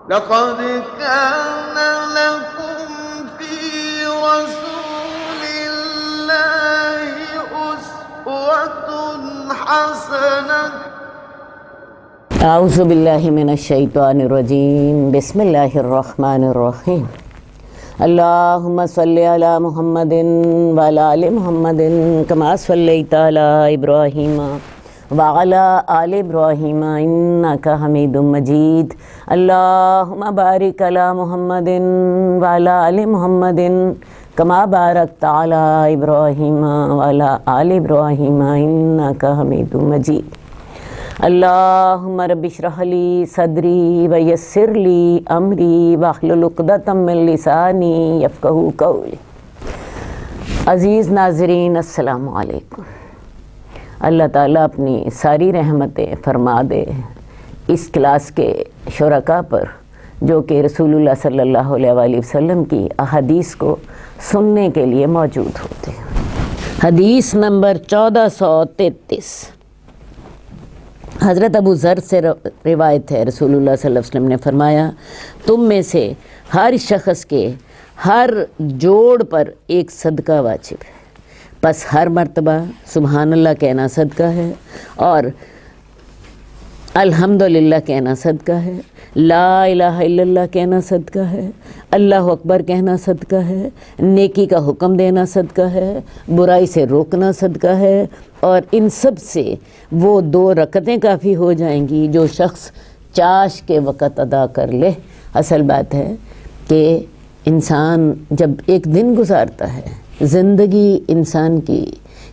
لقد كان لكم في رسول الله أسوة حسنة اعوذ باللہ من الشیطان الرجیم بسم اللہ الرحمن الرحیم اللہم صلی علی محمد وعلی آل محمد کما صلیت علی ابراہیم وعلی آل ابراہیم انک حمید مجید اللہم بارک علی محمد وعلی آل محمد کما بارکت علی ابراہیم وعلی آل ابراہیم انک حمید مجید اللہم رب اشرح لی صدری ویسر لی امری واحلل عقدۃ من لسانی یفقہوا قولی۔ عزیز ناظرین السلام علیکم۔ اللہ تعالیٰ اپنی ساری رحمتیں فرما دے اس کلاس کے شرکاء پر جو کہ رسول اللہ صلی اللہ علیہ وآلہ وسلم کی احادیث کو سننے کے لیے موجود ہوتے ہیں۔ حدیث نمبر 1433 حضرت ابو ذر سے روایت ہے، رسول اللہ صلی اللہ علیہ وسلم نے فرمایا، تم میں سے ہر شخص کے ہر جوڑ پر ایک صدقہ واجب ہے، پس ہر مرتبہ سبحان اللہ کہنا صدقہ ہے، اور الحمدللہ کہنا صدقہ ہے، لا الہ الا اللہ کہنا صدقہ ہے، اللہ اکبر کہنا صدقہ ہے، نیکی کا حکم دینا صدقہ ہے، برائی سے روکنا صدقہ ہے، اور ان سب سے وہ 2 رکعتیں کافی ہو جائیں گی جو شخص چاش کے وقت ادا کر لے۔ اصل بات ہے کہ انسان جب ایک دن گزارتا ہے، زندگی انسان کی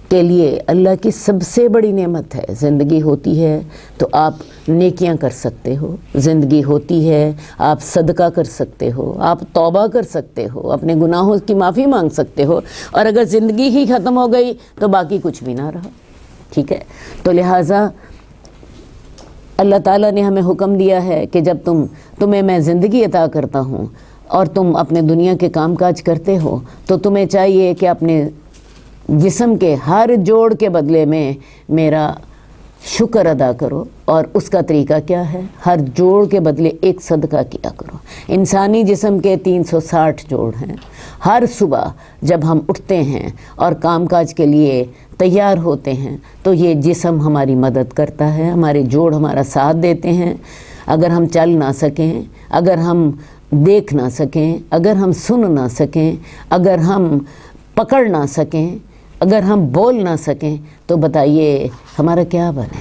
کے لیے اللہ کی سب سے بڑی نعمت ہے۔ زندگی ہوتی ہے تو آپ نیکیاں کر سکتے ہو، زندگی ہوتی ہے آپ صدقہ کر سکتے ہو، آپ توبہ کر سکتے ہو، اپنے گناہوں کی معافی مانگ سکتے ہو، اور اگر زندگی ہی ختم ہو گئی تو باقی کچھ بھی نہ رہا، ٹھیک ہے؟ تو لہٰذا اللہ تعالیٰ نے ہمیں حکم دیا ہے کہ جب تمہیں میں زندگی عطا کرتا ہوں اور تم اپنے دنیا کے کام کاج کرتے ہو تو تمہیں چاہیے کہ اپنے جسم کے ہر جوڑ کے بدلے میں میرا شکر ادا کرو، اور اس کا طریقہ کیا ہے؟ ہر جوڑ کے بدلے ایک صدقہ کیا کرو۔ انسانی جسم کے 360 جوڑ ہیں۔ ہر صبح جب ہم اٹھتے ہیں اور کام کاج کے لیے تیار ہوتے ہیں تو یہ جسم ہماری مدد کرتا ہے، ہمارے جوڑ ہمارا ساتھ دیتے ہیں۔ اگر ہم چل نہ سکیں، اگر ہم دیکھ نہ سکیں، اگر ہم سن نہ سکیں، اگر ہم پکڑ نہ سکیں، اگر ہم بول نہ سکیں تو بتائیے ہمارا کیا بنے؟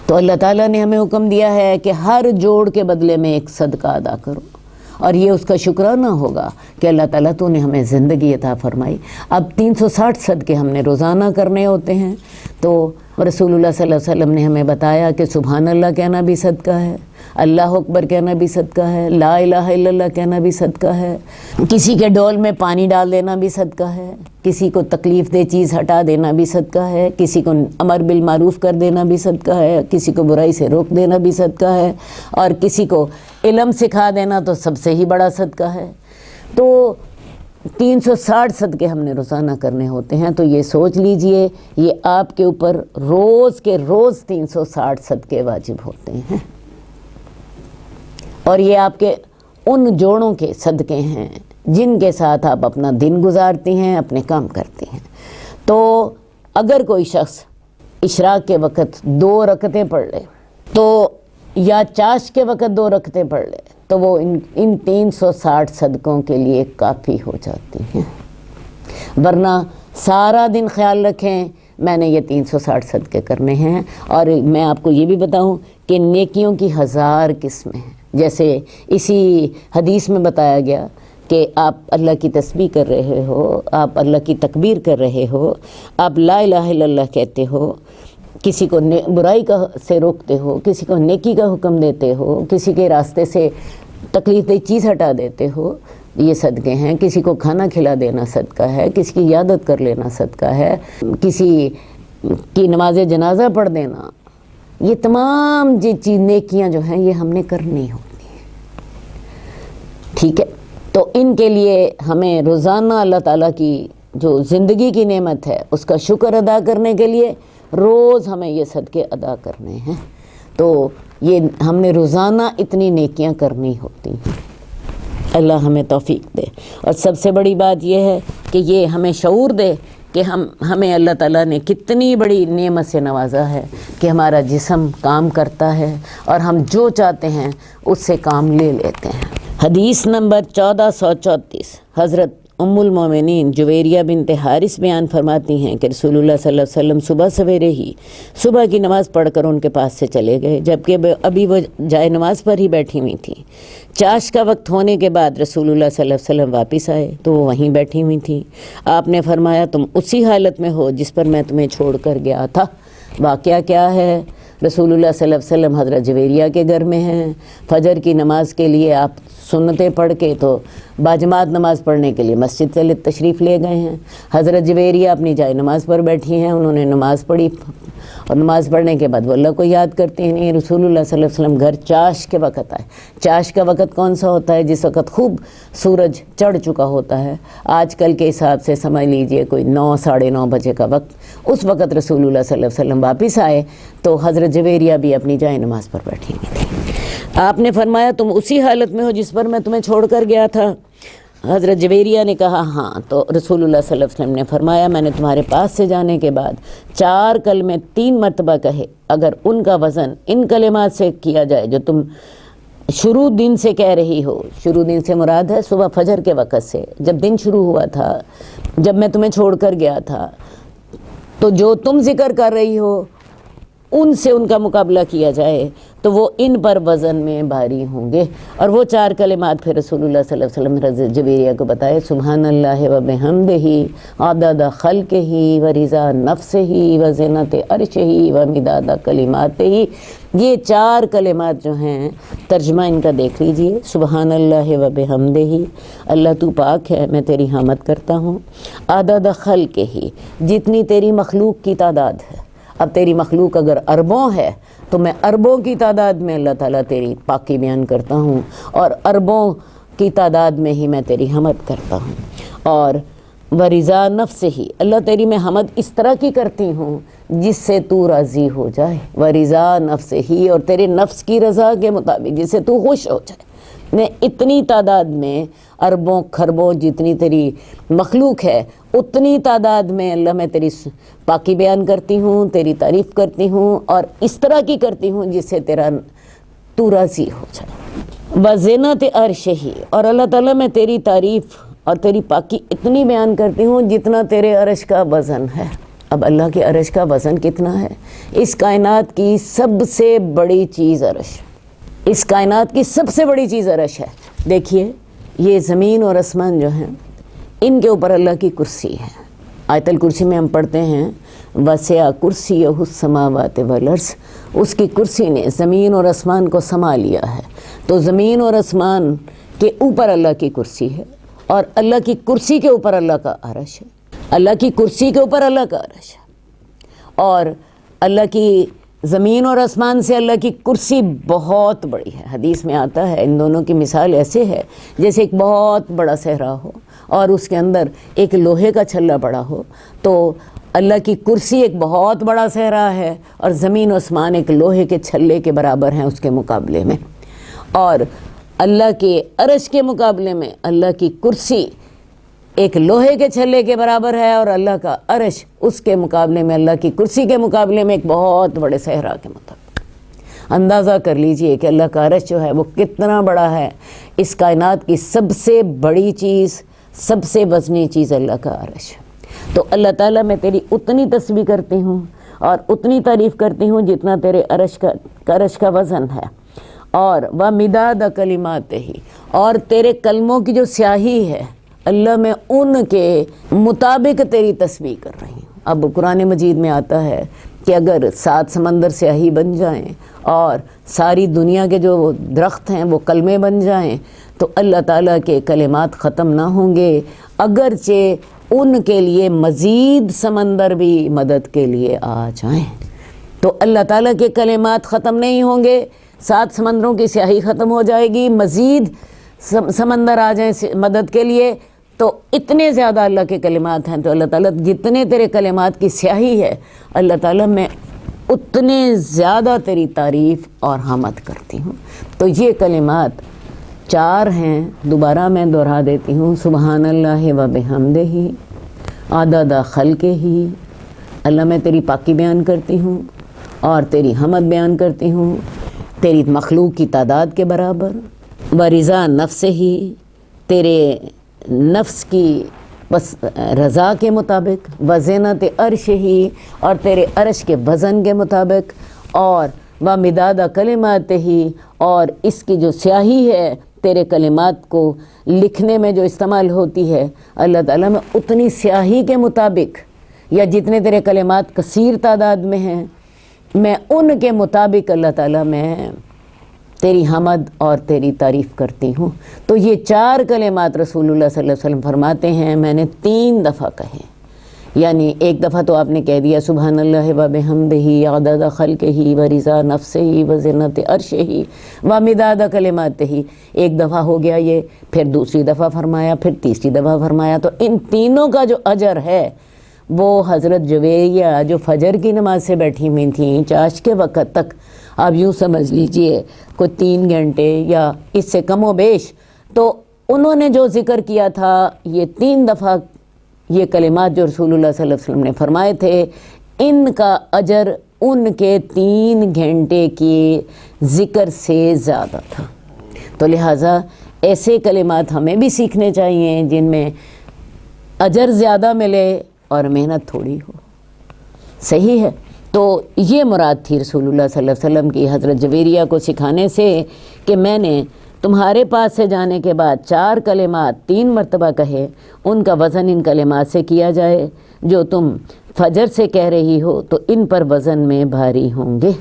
تو اللہ تعالیٰ نے ہمیں حکم دیا ہے کہ ہر جوڑ کے بدلے میں ایک صدقہ ادا کرو، اور یہ اس کا شکرانہ ہوگا کہ اللہ تعالیٰ تو نے ہمیں زندگی عطا فرمائی۔ اب 360 صدقے ہم نے روزانہ کرنے ہوتے ہیں، تو رسول اللہ صلی اللہ علیہ وسلم نے ہمیں بتایا کہ سبحان اللہ کہنا بھی صدقہ ہے، اللہ اکبر کہنا بھی صدقہ ہے، لا الہ الا اللہ کہنا بھی صدقہ ہے، کسی کے ڈول میں پانی ڈال دینا بھی صدقہ ہے، کسی کو تکلیف دہ چیز ہٹا دینا بھی صدقہ ہے، کسی کو امر بالمعروف کر دینا بھی صدقہ ہے، کسی کو برائی سے روک دینا بھی صدقہ ہے، اور کسی کو علم سکھا دینا تو سب سے ہی بڑا صدقہ ہے۔ تو 360 صدقے ہم نے روزانہ کرنے ہوتے ہیں، تو یہ سوچ لیجئے یہ آپ کے اوپر روز کے روز 360 صدقے واجب ہوتے ہیں، اور یہ آپ کے ان جوڑوں کے صدقے ہیں جن کے ساتھ آپ اپنا دن گزارتے ہیں، اپنے کام کرتے ہیں۔ تو اگر کوئی شخص اشراق کے وقت 2 رکعتیں پڑھ لے تو یا چاش کے وقت 2 رکعتیں پڑھ لے تو وہ ان 360 صدقوں کے لیے کافی ہو جاتی ہیں، ورنہ سارا دن خیال رکھیں میں نے یہ 360 صدقے کرنے ہیں۔ اور میں آپ کو یہ بھی بتاؤں کہ نیکیوں کی 1000 قسمیں ہیں، جیسے اسی حدیث میں بتایا گیا کہ آپ اللہ کی تسبیح کر رہے ہو، آپ اللہ کی تکبیر کر رہے ہو، آپ لا الہ الا اللہ کہتے ہو، کسی کو برائی سے روکتے ہو، کسی کو نیکی کا حکم دیتے ہو، کسی کے راستے سے تکلیف دہ چیز ہٹا دیتے ہو، یہ صدقے ہیں۔ کسی کو کھانا کھلا دینا صدقہ ہے، کسی کی عیادت کر لینا صدقہ ہے، کسی کی نماز جنازہ پڑھ دینا، یہ تمام چیز نیکیاں جو ہیں یہ ہم نے کرنی ہوتی ہیں، ٹھیک ہے؟ تو ان کے لیے ہمیں روزانہ اللہ تعالیٰ کی جو زندگی کی نعمت ہے اس کا شکر ادا کرنے کے لیے روز ہمیں یہ صدقے ادا کرنے ہیں۔ تو یہ ہم نے روزانہ اتنی نیکیاں کرنی ہوتی ہیں۔ اللہ ہمیں توفیق دے، اور سب سے بڑی بات یہ ہے کہ یہ ہمیں شعور دے کہ ہمیں اللہ تعالیٰ نے کتنی بڑی نعمت سے نوازا ہے کہ ہمارا جسم کام کرتا ہے اور ہم جو چاہتے ہیں اس سے کام لے لیتے ہیں۔ حدیث نمبر 1434، حضرت ام المومنین جویریہ بنت حارث بیان فرماتی ہیں کہ رسول اللہ صلی اللہ علیہ وسلم صبح سویرے ہی صبح کی نماز پڑھ کر ان کے پاس سے چلے گئے، جبکہ ابھی وہ جائے نماز پر ہی بیٹھی ہوئی تھیں۔ چاش کا وقت ہونے کے بعد رسول اللہ صلی اللہ علیہ وسلم واپس آئے تو وہ وہیں بیٹھی ہوئی تھیں۔ آپ نے فرمایا تم اسی حالت میں ہو جس پر میں تمہیں چھوڑ کر گیا تھا۔ واقعہ کیا ہے؟ رسول اللہ صلی اللہ علیہ وسلم حضرت جویریہ کے گھر میں ہیں، فجر کی نماز کے لیے آپ سنتیں پڑھ کے تو باجماعت نماز پڑھنے کے لیے مسجد سے تشریف لے گئے ہیں۔ حضرت جویریہ اپنی جائے نماز پر بیٹھی ہیں، انہوں نے نماز پڑھی اور نماز پڑھنے کے بعد وہ اللہ کو یاد کرتے ہیں۔ رسول اللہ صلی اللہ علیہ وسلم گھر چاش کے وقت آئے۔ چاش کا وقت کون سا ہوتا ہے؟ جس وقت خوب سورج چڑھ چکا ہوتا ہے، آج کل کے حساب سے سمجھ لیجئے کوئی 9 ساڑھے 9 بجے کا وقت۔ اس وقت رسول اللہ صلی اللہ علیہ وسلم واپس آئے تو حضرت جویریہ بھی اپنی جائے نماز پر بیٹھی ہوئی تھی۔ آپ نے فرمایا تم اسی حالت میں ہو جس پر میں تمہیں چھوڑ کر گیا تھا؟ حضرت جویریہ نے کہا ہاں۔ تو رسول اللہ صلی اللہ علیہ وسلم نے فرمایا میں نے تمہارے پاس سے جانے کے بعد 4 کلمے 3 مرتبہ کہے، اگر ان کا وزن ان کلمات سے کیا جائے جو تم شروع دن سے کہہ رہی ہو، شروع دن سے مراد ہے صبح فجر کے وقت سے، جب دن شروع ہوا تھا، جب میں تمہیں چھوڑ کر گیا تھا، تو جو تم ذکر کر رہی ہو ان سے ان کا مقابلہ کیا جائے تو وہ ان پر وزن میں بھاری ہوں گے۔ اور وہ 4 کلمات پھر رسول اللہ صلی اللہ علیہ وسلم حضرت جویریہ کو بتائے، سبحان اللہ و بحمدہ عدد خلقہ و رضا نفسہ و زینت عرشہ و مداد کلماتہ۔ یہ 4 کلمات جو ہیں ترجمہ ان کا دیکھ لیجئے، سبحان اللہ و بحمدہ، اللہ تو پاک ہے میں تیری حمد کرتا ہوں، عدد خلقہ، جتنی تیری مخلوق کی تعداد ہے۔ اب تیری مخلوق اگر اربوں ہے تو میں اربوں کی تعداد میں اللہ تعالیٰ تیری پاکی بیان کرتا ہوں، اور اربوں کی تعداد میں ہی میں تیری حمد کرتا ہوں۔ اور ورضا نفس ہی، اللہ تیری میں حمد اس طرح کی کرتی ہوں جس سے تو راضی ہو جائے، ورضا نفس ہی، اور تیرے نفس کی رضا کے مطابق جس سے تو خوش ہو جائے۔ میں اتنی تعداد میں اربوں کھربوں جتنی تیری مخلوق ہے اتنی تعداد میں اللہ میں تیری پاکی بیان کرتی ہوں، تیری تعریف کرتی ہوں، اور اس طرح کی کرتی ہوں جس سے تو راضی ہو جائے۔ وزینت عرش ہی، اور اللہ تعالیٰ میں تیری تعریف اور تیری پاکی اتنی بیان کرتی ہوں جتنا تیرے عرش کا وزن ہے۔ اب اللہ کے عرش کا وزن کتنا ہے؟ اس کائنات کی سب سے بڑی چیز عرش، اس کائنات کی سب سے بڑی چیز عرش ہے۔ دیکھیے یہ زمین اور آسمان جو ہیں ان کے اوپر اللہ کی کرسی ہے۔ آیت الکرسی میں ہم پڑھتے ہیں وسع کرسیہ السماوات والارض، اس کی کرسی نے زمین اور آسمان کو سما لیا ہے۔ تو زمین اور آسمان کے اوپر اللہ کی کرسی ہے، اور اللہ کی کرسی کے اوپر اللہ کا عرش ہے، اللہ کی کرسی کے اوپر اللہ کا عرش ہے، اور اللہ کی زمین اور آسمان سے اللہ کی کرسی بہت بڑی ہے۔ حدیث میں آتا ہے ان دونوں کی مثال ایسے ہے جیسے ایک بہت بڑا صحرا ہو اور اس کے اندر ایک لوہے کا چھلا پڑا ہو، تو اللہ کی کرسی ایک بہت بڑا صحرا ہے اور زمین و آسمان ایک لوہے کے چھلے کے برابر ہیں اس کے مقابلے میں، اور اللہ کے عرش کے مقابلے میں اللہ کی کرسی ایک لوہے کے چھلے کے برابر ہے، اور اللہ کا عرش اس کے مقابلے میں، اللہ کی کرسی کے مقابلے میں ایک بہت بڑے صحرا کے مطابق۔ اندازہ کر لیجئے کہ اللہ کا عرش جو ہے وہ کتنا بڑا ہے۔ اس کائنات کی سب سے بڑی چیز، سب سے وزنی چیز اللہ کا عرش ہے۔ تو اللہ تعالیٰ میں تیری اتنی تسبیح کرتی ہوں اور اتنی تعریف کرتی ہوں جتنا تیرے عرش کا وزن ہے، اور وَمِدَادَ کَلِمَاتِهِ، اور تیرے کلموں کی جو سیاہی ہے اللہ میں ان کے مطابق تیری تسبیح کر رہی ہوں۔ اب قرآن مجید میں آتا ہے کہ اگر 7 سمندر سیاہی بن جائیں اور ساری دنیا کے جو درخت ہیں وہ کلمے بن جائیں تو اللہ تعالیٰ کے کلمات ختم نہ ہوں گے، اگرچہ ان کے لیے مزید سمندر بھی مدد کے لیے آ جائیں تو اللہ تعالیٰ کے کلمات ختم نہیں ہوں گے۔ 7 سمندروں کی سیاہی ختم ہو جائے گی، مزید سمندر آ جائیں مدد کے لیے، تو اتنے زیادہ اللہ کے کلمات ہیں۔ تو اللہ تعالیٰ جتنے تیرے کلمات کی سیاہی ہے اللہ تعالیٰ میں اتنے زیادہ تیری تعریف اور حمد کرتی ہوں۔ تو یہ کلمات 4 ہیں، دوبارہ میں دہرا دیتی ہوں۔ سبحان اللہ و بحمدہ عدد خلقہ، اللہ میں تیری پاکی بیان کرتی ہوں اور تیری حمد بیان کرتی ہوں تیری مخلوق کی تعداد کے برابر، و رضا نفسہ، تیرے نفس کی بس رضا کے مطابق، و زینت عرش ہی، اور تیرے عرش کے وزن کے مطابق، اور و مداد کلمات ہی، اور اس کی جو سیاہی ہے تیرے کلمات کو لکھنے میں جو استعمال ہوتی ہے اللہ تعالیٰ میں اتنی سیاہی کے مطابق، یا جتنے تیرے کلمات کثیر تعداد میں ہیں میں ان کے مطابق اللہ تعالیٰ میں تیری حمد اور تیری تعریف کرتی ہوں۔ تو یہ 4 کلمات رسول اللہ صلی اللہ علیہ وسلم فرماتے ہیں، میں نے 3 دفعہ کہے، یعنی ایک دفعہ تو آپ نے کہہ دیا سبحان اللہ و بحمدہ عدد خلقہ و رضا نفسہ و زینت عرشہ و مداد کلماتہ، ایک دفعہ ہو گیا یہ، پھر دوسری دفعہ فرمایا، پھر تیسری دفعہ فرمایا۔ تو ان تینوں کا جو اجر ہے وہ حضرت جویریہ جو فجر کی نماز سے بیٹھی ہوئی تھیں چاش کے وقت تک، آپ یوں سمجھ لیجئے کوئی 3 گھنٹے یا اس سے کم و بیش، تو انہوں نے جو ذکر کیا تھا یہ 3 دفعہ یہ کلمات جو رسول اللہ صلی اللہ علیہ وسلم نے فرمائے تھے، ان کا اجر ان کے 3 گھنٹے کی ذکر سے زیادہ تھا۔ تو لہٰذا ایسے کلمات ہمیں بھی سیکھنے چاہیے جن میں اجر زیادہ ملے اور محنت تھوڑی ہو۔ صحیح ہے؟ تو یہ مراد تھی رسول اللہ صلی اللہ علیہ وسلم کی حضرت جویریہ کو سکھانے سے کہ میں نے تمہارے پاس سے جانے کے بعد 4 کلمات 3 مرتبہ کہے، ان کا وزن ان کلمات سے کیا جائے جو تم فجر سے کہہ رہی ہو، تو ان پر وزن میں بھاری ہوں گے۔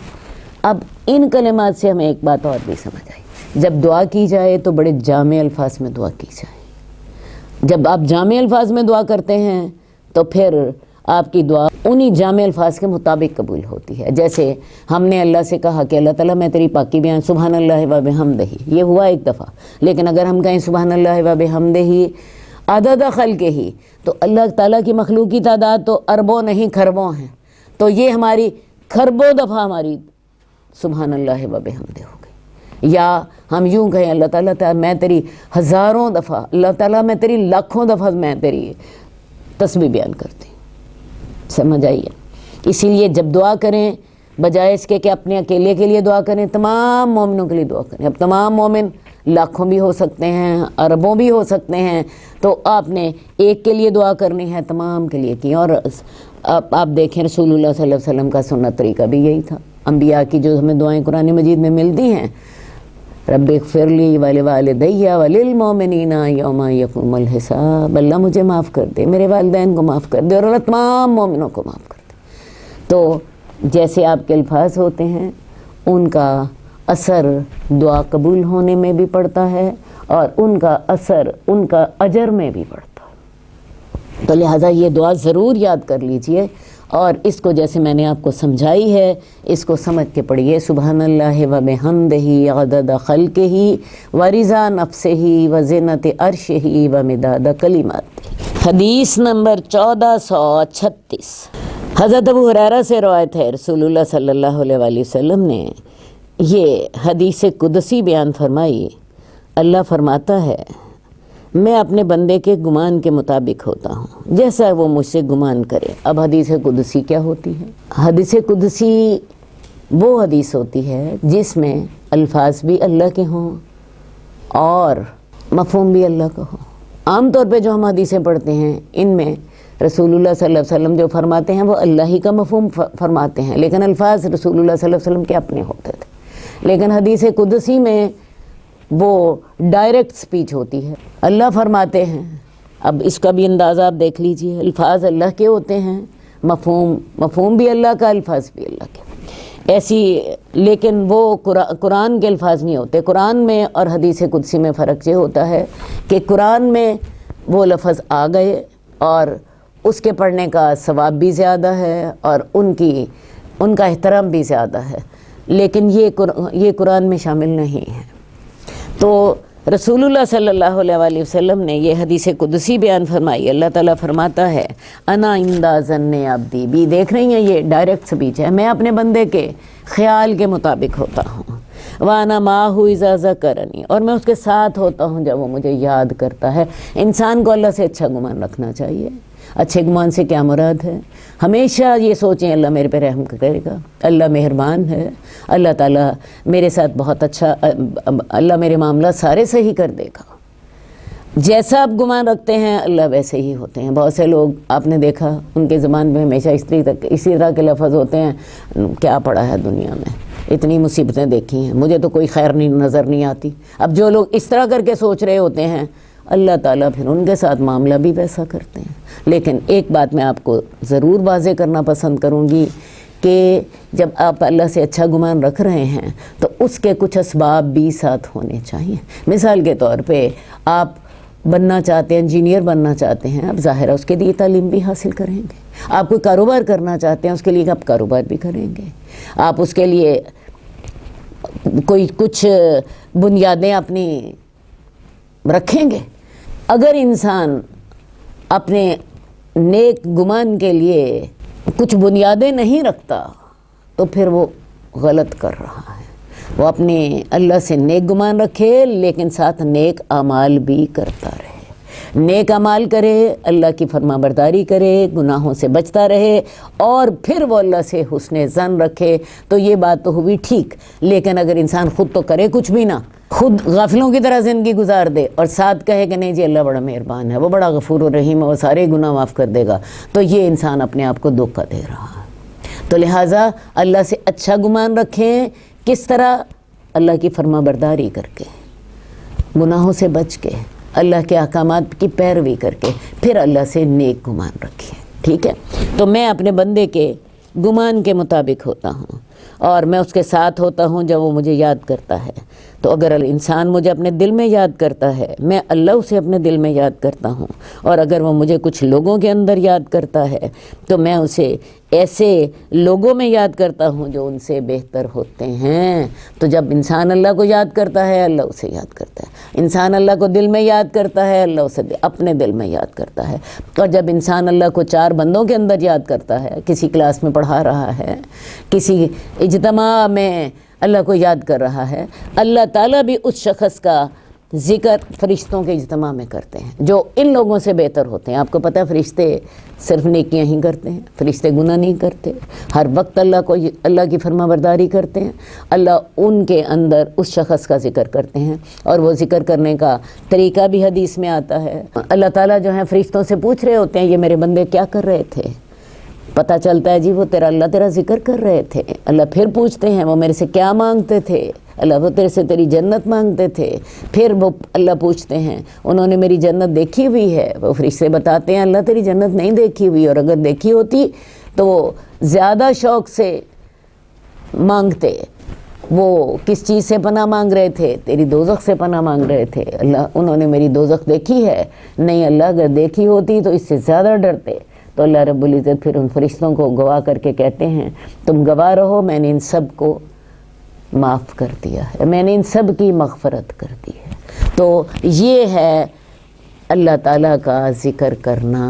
اب ان کلمات سے ہمیں ایک بات اور بھی سمجھ آئی، جب دعا کی جائے تو بڑے جامع الفاظ میں دعا کی جائے۔ جب آپ جامع الفاظ میں دعا کرتے ہیں تو پھر آپ کی دعا انہی جامع الفاظ کے مطابق قبول ہوتی ہے۔ جیسے ہم نے اللہ سے کہا کہ اللہ تعالیٰ میں تیری پاکی بیان سبحان اللہ و بحمدہ، یہ ہوا ایک دفعہ، لیکن اگر ہم کہیں سبحان اللہ و بحمدہ عدد خلقہ، تو اللہ تعالیٰ کی مخلوق کی تعداد تو اربوں نہیں کھربوں ہیں، تو یہ ہماری کھربوں دفعہ ہماری سبحان اللہ و بحمدہ ہو گئی۔ یا ہم یوں کہیں اللہ تعالیٰ میں تیری ہزاروں دفعہ، اللہ تعالیٰ میں تیری لاکھوں دفعہ میں تیری تسبیح بیان کرتی ہوں۔ سمجھ آئیے؟ اسی لیے جب دعا کریں بجائے اس کے کہ اپنے اکیلے کے لیے دعا کریں، تمام مومنوں کے لیے دعا کریں۔ اب تمام مومن لاکھوں بھی ہو سکتے ہیں، اربوں بھی ہو سکتے ہیں، تو آپ نے ایک کے لیے دعا کرنی ہے، تمام کے لیے کی۔ اور آپ دیکھیں رسول اللہ صلی اللہ علیہ وسلم کا سنت طریقہ بھی یہی تھا۔ انبیاء کی جو ہمیں دعائیں قرآن مجید میں ملتی ہیں، رب اغفر لی ولوالدی وللمؤمنین یوم یقوم الحساب، اللہ مجھے معاف کر دے، میرے والدین کو معاف کر دے، اور اللہ تمام مومنوں کو معاف کر دے۔ تو جیسے آپ کے الفاظ ہوتے ہیں ان کا اثر دعا قبول ہونے میں بھی پڑتا ہے اور ان کا اثر ان کا اجر میں بھی پڑتا ہے۔ تو لہٰذا یہ دعا ضرور یاد کر لیجئے، اور اس کو جیسے میں نے آپ کو سمجھائی ہے اس کو سمجھ کے پڑھیے۔ سبحان اللہ و بحمدہ عدد خلقہ و رضا نفسہ و زینت عرشہ و مداد کلماتہ۔ حدیث نمبر 1436، حضرت ابو ہریرہ سے روایت ہے، رسول اللہ صلی اللہ علیہ وآلہ وسلم نے یہ حدیث قدسی بیان فرمائی۔ اللہ فرماتا ہے میں اپنے بندے کے گمان کے مطابق ہوتا ہوں جیسا وہ مجھ سے گمان کرے۔ اب حدیث قدسی کیا ہوتی ہے؟ حدیث قدسی وہ حدیث ہوتی ہے جس میں الفاظ بھی اللہ کے ہوں اور مفہوم بھی اللہ کا ہو۔ عام طور پہ جو ہم حدیثیں پڑھتے ہیں ان میں رسول اللہ صلی اللہ علیہ وسلم جو فرماتے ہیں وہ اللہ ہی کا مفہوم فرماتے ہیں، لیکن الفاظ رسول اللہ صلی اللہ علیہ وسلم کے اپنے ہوتے تھے۔ لیکن حدیث قدسی میں وہ ڈائریکٹ سپیچ ہوتی ہے، اللہ فرماتے ہیں۔ اب اس کا بھی اندازہ آپ دیکھ لیجئے، الفاظ اللہ کے ہوتے ہیں، مفہوم بھی اللہ کا، الفاظ بھی اللہ کے، ایسی۔ لیکن وہ قرآن کے الفاظ نہیں ہوتے۔ قرآن میں اور حدیث قدسی میں فرق یہ ہوتا ہے کہ قرآن میں وہ لفظ آ گئے اور اس کے پڑھنے کا ثواب بھی زیادہ ہے اور ان کا احترام بھی زیادہ ہے، لیکن یہ قرآن میں شامل نہیں ہے۔ تو رسول اللہ صلی اللہ علیہ وسلم نے یہ حدیث قدسی بیان فرمائی. اللہ تعالیٰ فرماتا ہے انا عند ظن عبدی بی. دیکھ رہی ہیں یہ ڈائریکٹ سپیچ ہے. میں اپنے بندے کے خیال کے مطابق ہوتا ہوں. وانا معہ اذا ذکرنی. اور میں اس کے ساتھ ہوتا ہوں جب وہ مجھے یاد کرتا ہے. انسان کو اللہ سے اچھا گمان رکھنا چاہیے. اچھے گمان سے کیا مراد ہے؟ ہمیشہ یہ سوچیں اللہ میرے پہ رحم کرے گا، اللہ مہربان ہے، اللہ تعالیٰ میرے ساتھ بہت اچھا، اللہ میرے معاملات سارے صحیح کر دے گا. جیسا آپ گمان رکھتے ہیں اللہ ویسے ہی ہوتے ہیں. بہت سے لوگ آپ نے دیکھا ان کے زبان میں ہمیشہ اسی طرح کے لفظ ہوتے ہیں، کیا پڑا ہے دنیا میں، اتنی مصیبتیں دیکھی ہیں، مجھے تو کوئی خیر نہیں نظر نہیں آتی. اب جو لوگ اس طرح کر کے سوچ رہے ہوتے ہیں اللہ تعالیٰ پھر ان کے ساتھ معاملہ بھی ویسا کرتے ہیں. لیکن ایک بات میں آپ کو ضرور واضح کرنا پسند کروں گی کہ جب آپ اللہ سے اچھا گمان رکھ رہے ہیں تو اس کے کچھ اسباب بھی ساتھ ہونے چاہیے. مثال کے طور پہ آپ بننا چاہتے ہیں، انجینئر بننا چاہتے ہیں، آپ ظاہر ہے اس کے لیے تعلیم بھی حاصل کریں گے. آپ کوئی کاروبار کرنا چاہتے ہیں اس کے لیے آپ کاروبار بھی کریں گے. آپ اس کے لیے کوئی کچھ بنیادیں اپنی رکھیں گے. اگر انسان اپنے نیک گمان کے لیے کچھ بنیادیں نہیں رکھتا تو پھر وہ غلط کر رہا ہے. وہ اپنے اللہ سے نیک گمان رکھے لیکن ساتھ نیک اعمال بھی کرتا رہے. نیک اعمال کرے، اللہ کی فرما برداری کرے، گناہوں سے بچتا رہے اور پھر وہ اللہ سے حسن ظن رکھے تو یہ بات تو ہوئی ٹھیک. لیکن اگر انسان خود تو کرے کچھ بھی نہ، خود غافلوں کی طرح زندگی گزار دے اور ساتھ کہے کہ نہیں جی اللہ بڑا مہربان ہے، وہ بڑا غفور و رحیم ہے، وہ سارے گناہ معاف کر دے گا، تو یہ انسان اپنے آپ کو دھوکہ دے رہا ہے. تو لہٰذا اللہ سے اچھا گمان رکھیں. کس طرح؟ اللہ کی فرما برداری کر کے، گناہوں سے بچ کے، اللہ کے احکامات کی پیروی کر کے، پھر اللہ سے نیک گمان رکھیں. ٹھیک ہے؟ تو میں اپنے بندے کے گمان کے مطابق ہوتا ہوں اور میں اس کے ساتھ ہوتا ہوں جب وہ مجھے یاد کرتا ہے. تو اگر انسان مجھے اپنے دل میں یاد کرتا ہے میں اللہ اسے اپنے دل میں یاد کرتا ہوں. اور اگر وہ مجھے کچھ لوگوں کے اندر یاد کرتا ہے تو میں اسے ایسے لوگوں میں یاد کرتا ہوں جو ان سے بہتر ہوتے ہیں. تو جب انسان اللہ کو یاد کرتا ہے اللہ اسے یاد کرتا ہے. انسان اللہ کو دل میں یاد کرتا ہے اللہ اسے اپنے دل میں یاد کرتا ہے. اور جب انسان اللہ کو 4 بندوں کے اندر یاد کرتا ہے، کسی کلاس میں پڑھا رہا ہے، کسی اجتماع میں اللہ کو یاد کر رہا ہے، اللہ تعالیٰ بھی اس شخص کا ذکر فرشتوں کے اجتماع میں کرتے ہیں جو ان لوگوں سے بہتر ہوتے ہیں. آپ کو پتہ ہے فرشتے صرف نیکیاں ہی کرتے ہیں، فرشتے گناہ نہیں کرتے. ہر وقت اللہ کی فرما برداری کرتے ہیں. اللہ ان کے اندر اس شخص کا ذکر کرتے ہیں اور وہ ذکر کرنے کا طریقہ بھی حدیث میں آتا ہے. اللہ تعالیٰ جو ہے فرشتوں سے پوچھ رہے ہوتے ہیں یہ میرے بندے کیا کر رہے تھے، پتہ چلتا ہے جی وہ اللہ تیرا ذکر کر رہے تھے. اللہ پھر پوچھتے ہیں وہ میرے سے کیا مانگتے تھے، اللہ وہ تیرے سے تیری جنت مانگتے تھے. پھر وہ اللہ پوچھتے ہیں انہوں نے میری جنت دیکھی ہوئی ہے، وہ فرشتے بتاتے ہیں اللہ تیری جنت نہیں دیکھی ہوئی، اور اگر دیکھی ہوتی تو وہ زیادہ شوق سے مانگتے. وہ کس چیز سے پناہ مانگ رہے تھے؟ تیری دوزخ سے پناہ مانگ رہے تھے. اللہ انہوں نے میری دوزخ دیکھی ہے؟ نہیں اللہ اگر دیکھی ہوتی تو اس سے زیادہ ڈرتے. تو اللہ رب العزت پھر ان فرشتوں کو گواہ کر کے کہتے ہیں تم گواہ رہو میں نے ان سب کو معاف کر دیا ہے، میں نے ان سب کی مغفرت کر دی ہے. تو یہ ہے اللہ تعالیٰ کا ذکر کرنا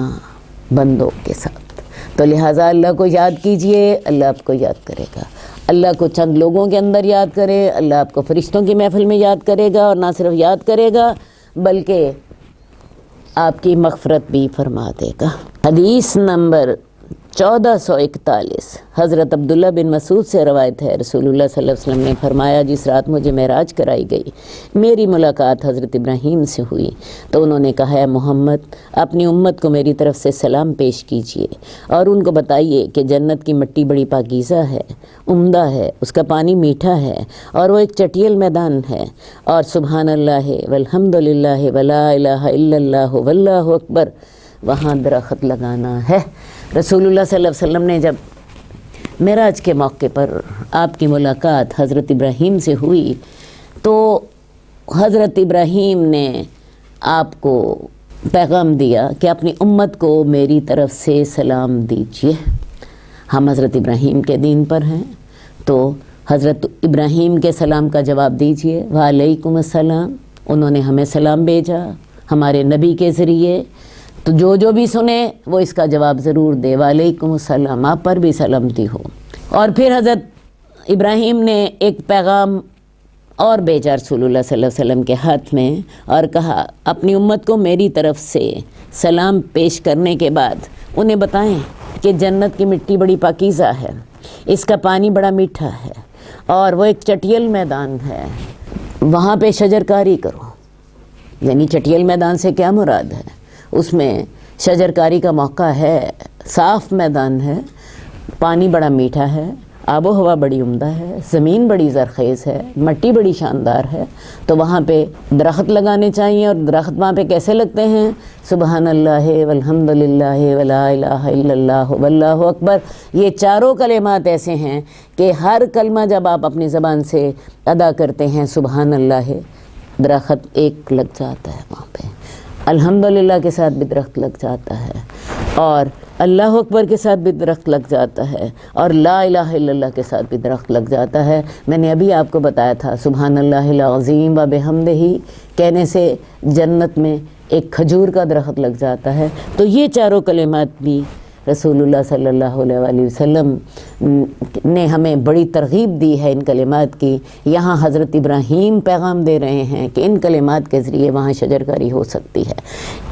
بندوں کے ساتھ. تو لہٰذا اللہ کو یاد کیجئے، اللہ آپ کو یاد کرے گا. اللہ کو چند لوگوں کے اندر یاد کرے، اللہ آپ کو فرشتوں کی محفل میں یاد کرے گا، اور نہ صرف یاد کرے گا بلکہ آپ کی مغفرت بھی فرما دے گا. حدیث نمبر 1441 حضرت عبداللہ بن مسعود سے روایت ہے، رسول اللہ صلی اللہ علیہ وسلم نے فرمایا جس رات مجھے معراج کرائی گئی میری ملاقات حضرت ابراہیم سے ہوئی تو انہوں نے کہا ہے محمد اپنی امت کو میری طرف سے سلام پیش کیجئے اور ان کو بتائیے کہ جنت کی مٹی بڑی پاکیزہ ہے، عمدہ ہے، اس کا پانی میٹھا ہے اور وہ ایک چٹیل میدان ہے، اور سبحان اللہ والحمد للہ ولا الہ الا اللہ واللہ اکبر وہاں درخت لگانا ہے. رسول اللہ صلی اللہ علیہ وسلم نے جب معراج کے موقع پر آپ کی ملاقات حضرت ابراہیم سے ہوئی تو حضرت ابراہیم نے آپ کو پیغام دیا کہ اپنی امت کو میری طرف سے سلام دیجیے. ہم حضرت ابراہیم کے دین پر ہیں تو حضرت ابراہیم کے سلام کا جواب دیجیے وعلیکم السلام انہوں نے ہمیں سلام بھیجا ہمارے نبی کے ذریعے، تو جو بھی سنے وہ اس کا جواب ضرور دے، وعلیکم السلام، آپ پر بھی سلامتی ہو۔ اور پھر حضرت ابراہیم نے ایک پیغام اور بھیجا رسول اللہ صلی اللہ علیہ وسلم کے ہاتھ میں، اور کہا اپنی امت کو میری طرف سے سلام پیش کرنے کے بعد انہیں بتائیں کہ جنت کی مٹی بڑی پاکیزہ ہے، اس کا پانی بڑا میٹھا ہے، اور وہ ایک چٹیل میدان ہے، وہاں پہ شجرکاری کرو۔ یعنی چٹیل میدان سے کیا مراد ہے؟ اس میں شجرکاری کا موقع ہے، صاف میدان ہے، پانی بڑا میٹھا ہے، آب و ہوا بڑی عمدہ ہے، زمین بڑی زرخیز ہے، مٹی بڑی شاندار ہے، تو وہاں پہ درخت لگانے چاہیے۔ اور درخت وہاں پہ کیسے لگتے ہیں؟ سبحان اللہ والحمد للہ ولا الہ الا اللہ واللہ اکبر۔ یہ چاروں کلمات ایسے ہیں کہ ہر کلمہ جب آپ اپنی زبان سے ادا کرتے ہیں سبحان اللہ، درخت ایک لگ جاتا ہے وہاں پہ، الحمدللہ کے ساتھ بھی درخت لگ جاتا ہے، اور اللہ اکبر کے ساتھ بھی درخت لگ جاتا ہے، اور لا الہ الا اللہ کے ساتھ بھی درخت لگ جاتا ہے۔ میں نے ابھی آپ کو بتایا تھا سبحان اللہ العظیم و بحمدہ کہنے سے جنت میں ایک کھجور کا درخت لگ جاتا ہے۔ تو یہ چاروں کلمات بھی رسول اللہ صلی اللہ علیہ وآلہ وسلم نے ہمیں بڑی ترغیب دی ہے ان کلمات کی۔ یہاں حضرت ابراہیم پیغام دے رہے ہیں کہ ان کلمات کے ذریعے وہاں شجرکاری ہو سکتی ہے۔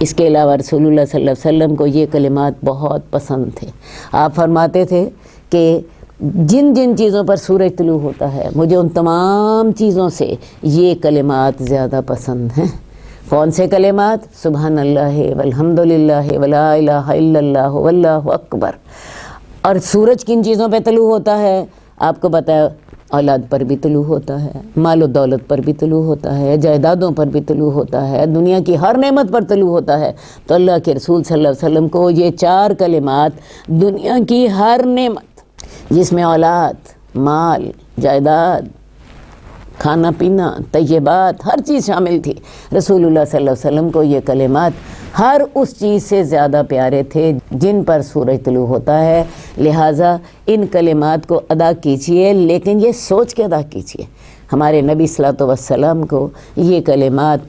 اس کے علاوہ رسول اللہ صلی اللہ علیہ وسلم کو یہ کلمات بہت پسند تھے۔ آپ فرماتے تھے کہ جن جن چیزوں پر سورج طلوع ہوتا ہے مجھے ان تمام چیزوں سے یہ کلمات زیادہ پسند ہیں۔ کون سے کلمات؟ سبحان اللہ والحمد للہ ولا الہ الا اللہ واللہ اکبر۔ اور سورج کن چیزوں پہ طلوع ہوتا ہے؟ آپ کو بتایا اولاد پر بھی طلوع ہوتا ہے، مال و دولت پر بھی طلوع ہوتا ہے، جائیدادوں پر بھی طلوع ہوتا ہے، دنیا کی ہر نعمت پر طلوع ہوتا ہے۔ تو اللہ کے رسول صلی اللہ علیہ وسلم کو یہ چار کلمات دنیا کی ہر نعمت جس میں اولاد، مال، جائیداد، کھانا پینا، طیبات، ہر چیز شامل تھی، رسول اللہ صلی اللہ علیہ وسلم کو یہ کلمات ہر اس چیز سے زیادہ پیارے تھے جن پر سورج طلوع ہوتا ہے۔ لہٰذا ان کلمات کو ادا کیجئے، لیکن یہ سوچ کے ادا کیجئے۔ ہمارے نبی صلی اللہ علیہ وسلم کو یہ کلمات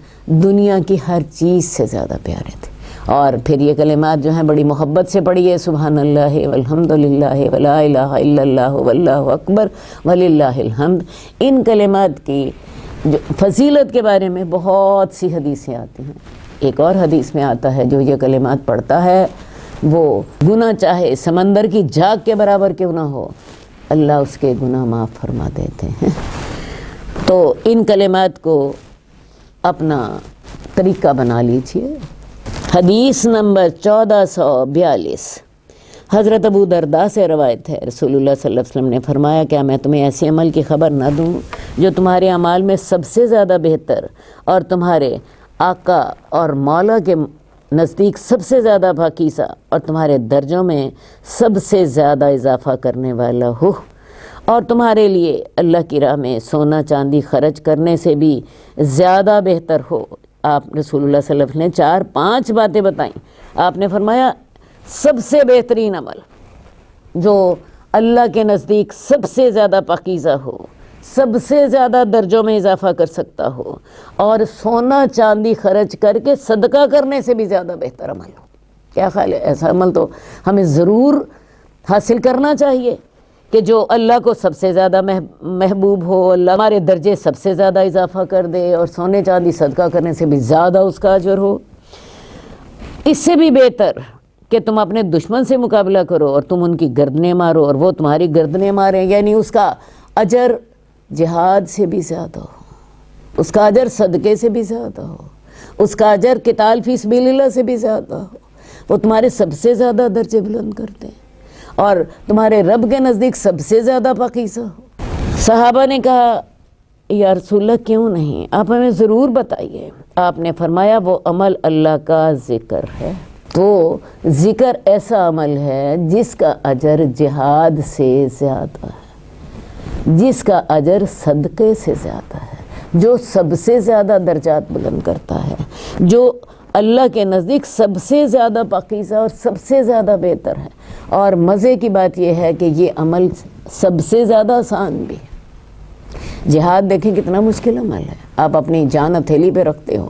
دنیا کی ہر چیز سے زیادہ پیارے تھے۔ اور پھر یہ کلمات جو ہیں بڑی محبت سے پڑھیے، سبحان اللہ والحمد للہ ولا الہ الا اللہ واللہ اکبر وللہ الحمد۔ ان کلمات کی جو فضیلت کے بارے میں بہت سی حدیثیں آتی ہیں۔ ایک اور حدیث میں آتا ہے جو یہ کلمات پڑھتا ہے وہ گناہ چاہے سمندر کی جھاگ کے برابر کیوں نہ ہو، اللہ اس کے گناہ معاف فرما دیتے ہیں۔ تو ان کلمات کو اپنا طریقہ بنا لیجئے۔ حدیث نمبر 1442 حضرت ابو درداء سے روایت ہے، رسول اللہ صلی اللہ علیہ وسلم نے فرمایا کیا میں تمہیں ایسے عمل کی خبر نہ دوں جو تمہارے اعمال میں سب سے زیادہ بہتر اور تمہارے آقا اور مولا کے نزدیک سب سے زیادہ پاکیزہ اور تمہارے درجوں میں سب سے زیادہ اضافہ کرنے والا ہو، اور تمہارے لیے اللہ کی راہ میں سونا چاندی خرچ کرنے سے بھی زیادہ بہتر ہو۔ آپ رسول اللہ صلی اللہ علیہ وسلم نے 4-5 باتیں بتائیں۔ آپ نے فرمایا سب سے بہترین عمل جو اللہ کے نزدیک سب سے زیادہ پاکیزہ ہو، سب سے زیادہ درجوں میں اضافہ کر سکتا ہو، اور سونا چاندی خرچ کر کے صدقہ کرنے سے بھی زیادہ بہتر عمل ہو۔ کیا خیال ہے؟ ایسا عمل تو ہمیں ضرور حاصل کرنا چاہیے کہ جو اللہ کو سب سے زیادہ محبوب ہو، اللہ ہمارے درجے سب سے زیادہ اضافہ کر دے، اور سونے چاندی صدقہ کرنے سے بھی زیادہ اس کا اجر ہو۔ اس سے بھی بہتر کہ تم اپنے دشمن سے مقابلہ کرو اور تم ان کی گردنیں مارو اور وہ تمہاری گردنیں ماریں، یعنی اس کا اجر جہاد سے بھی زیادہ ہو، اس کا اجر صدقے سے بھی زیادہ ہو، اس کا اجر قتال فی سبیل اللہ سے بھی زیادہ ہو۔ وہ تمہارے سب سے زیادہ درجے بلند کرتے ہیں اور تمہارے رب کے نزدیک سب سے زیادہ پاکیزہ ہو۔ صحابہ نے کہا یا رسول اللہ کیوں نہیں، آپ ہمیں ضرور بتائیے۔ آپ نے فرمایا وہ عمل اللہ کا ذکر ہے۔ تو ذکر ایسا عمل ہے جس کا اجر جہاد سے زیادہ ہے، جس کا اجر صدقے سے زیادہ ہے، جو سب سے زیادہ درجات بلند کرتا ہے، جو اللہ کے نزدیک سب سے زیادہ پاکیزہ اور سب سے زیادہ بہتر ہے۔ اور مزے کی بات یہ ہے کہ یہ عمل سب سے زیادہ آسان بھی ہے۔ جہاد دیکھیں کتنا مشکل عمل ہے، آپ اپنی جان ہتھیلی پہ رکھتے ہو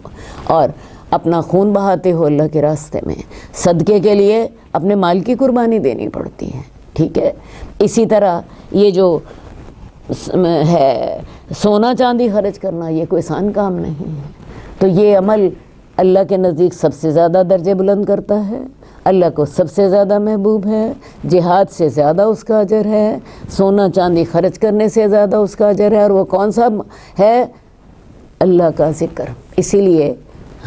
اور اپنا خون بہاتے ہو اللہ کے راستے میں، صدقے کے لیے اپنے مال کی قربانی دینی پڑتی ہے، ٹھیک ہے۔ اسی طرح یہ جو ہے سونا چاندی خرچ کرنا، یہ کوئی آسان کام نہیں ہے، تو یہ عمل اللہ کے نزدیک سب سے زیادہ درجے بلند کرتا ہے، اللہ کو سب سے زیادہ محبوب ہے، جہاد سے زیادہ اس کا اجر ہے، سونا چاندی خرچ کرنے سے زیادہ اس کا اجر ہے، اور وہ کون سا ہے؟ اللہ کا ذکر۔ اسی لیے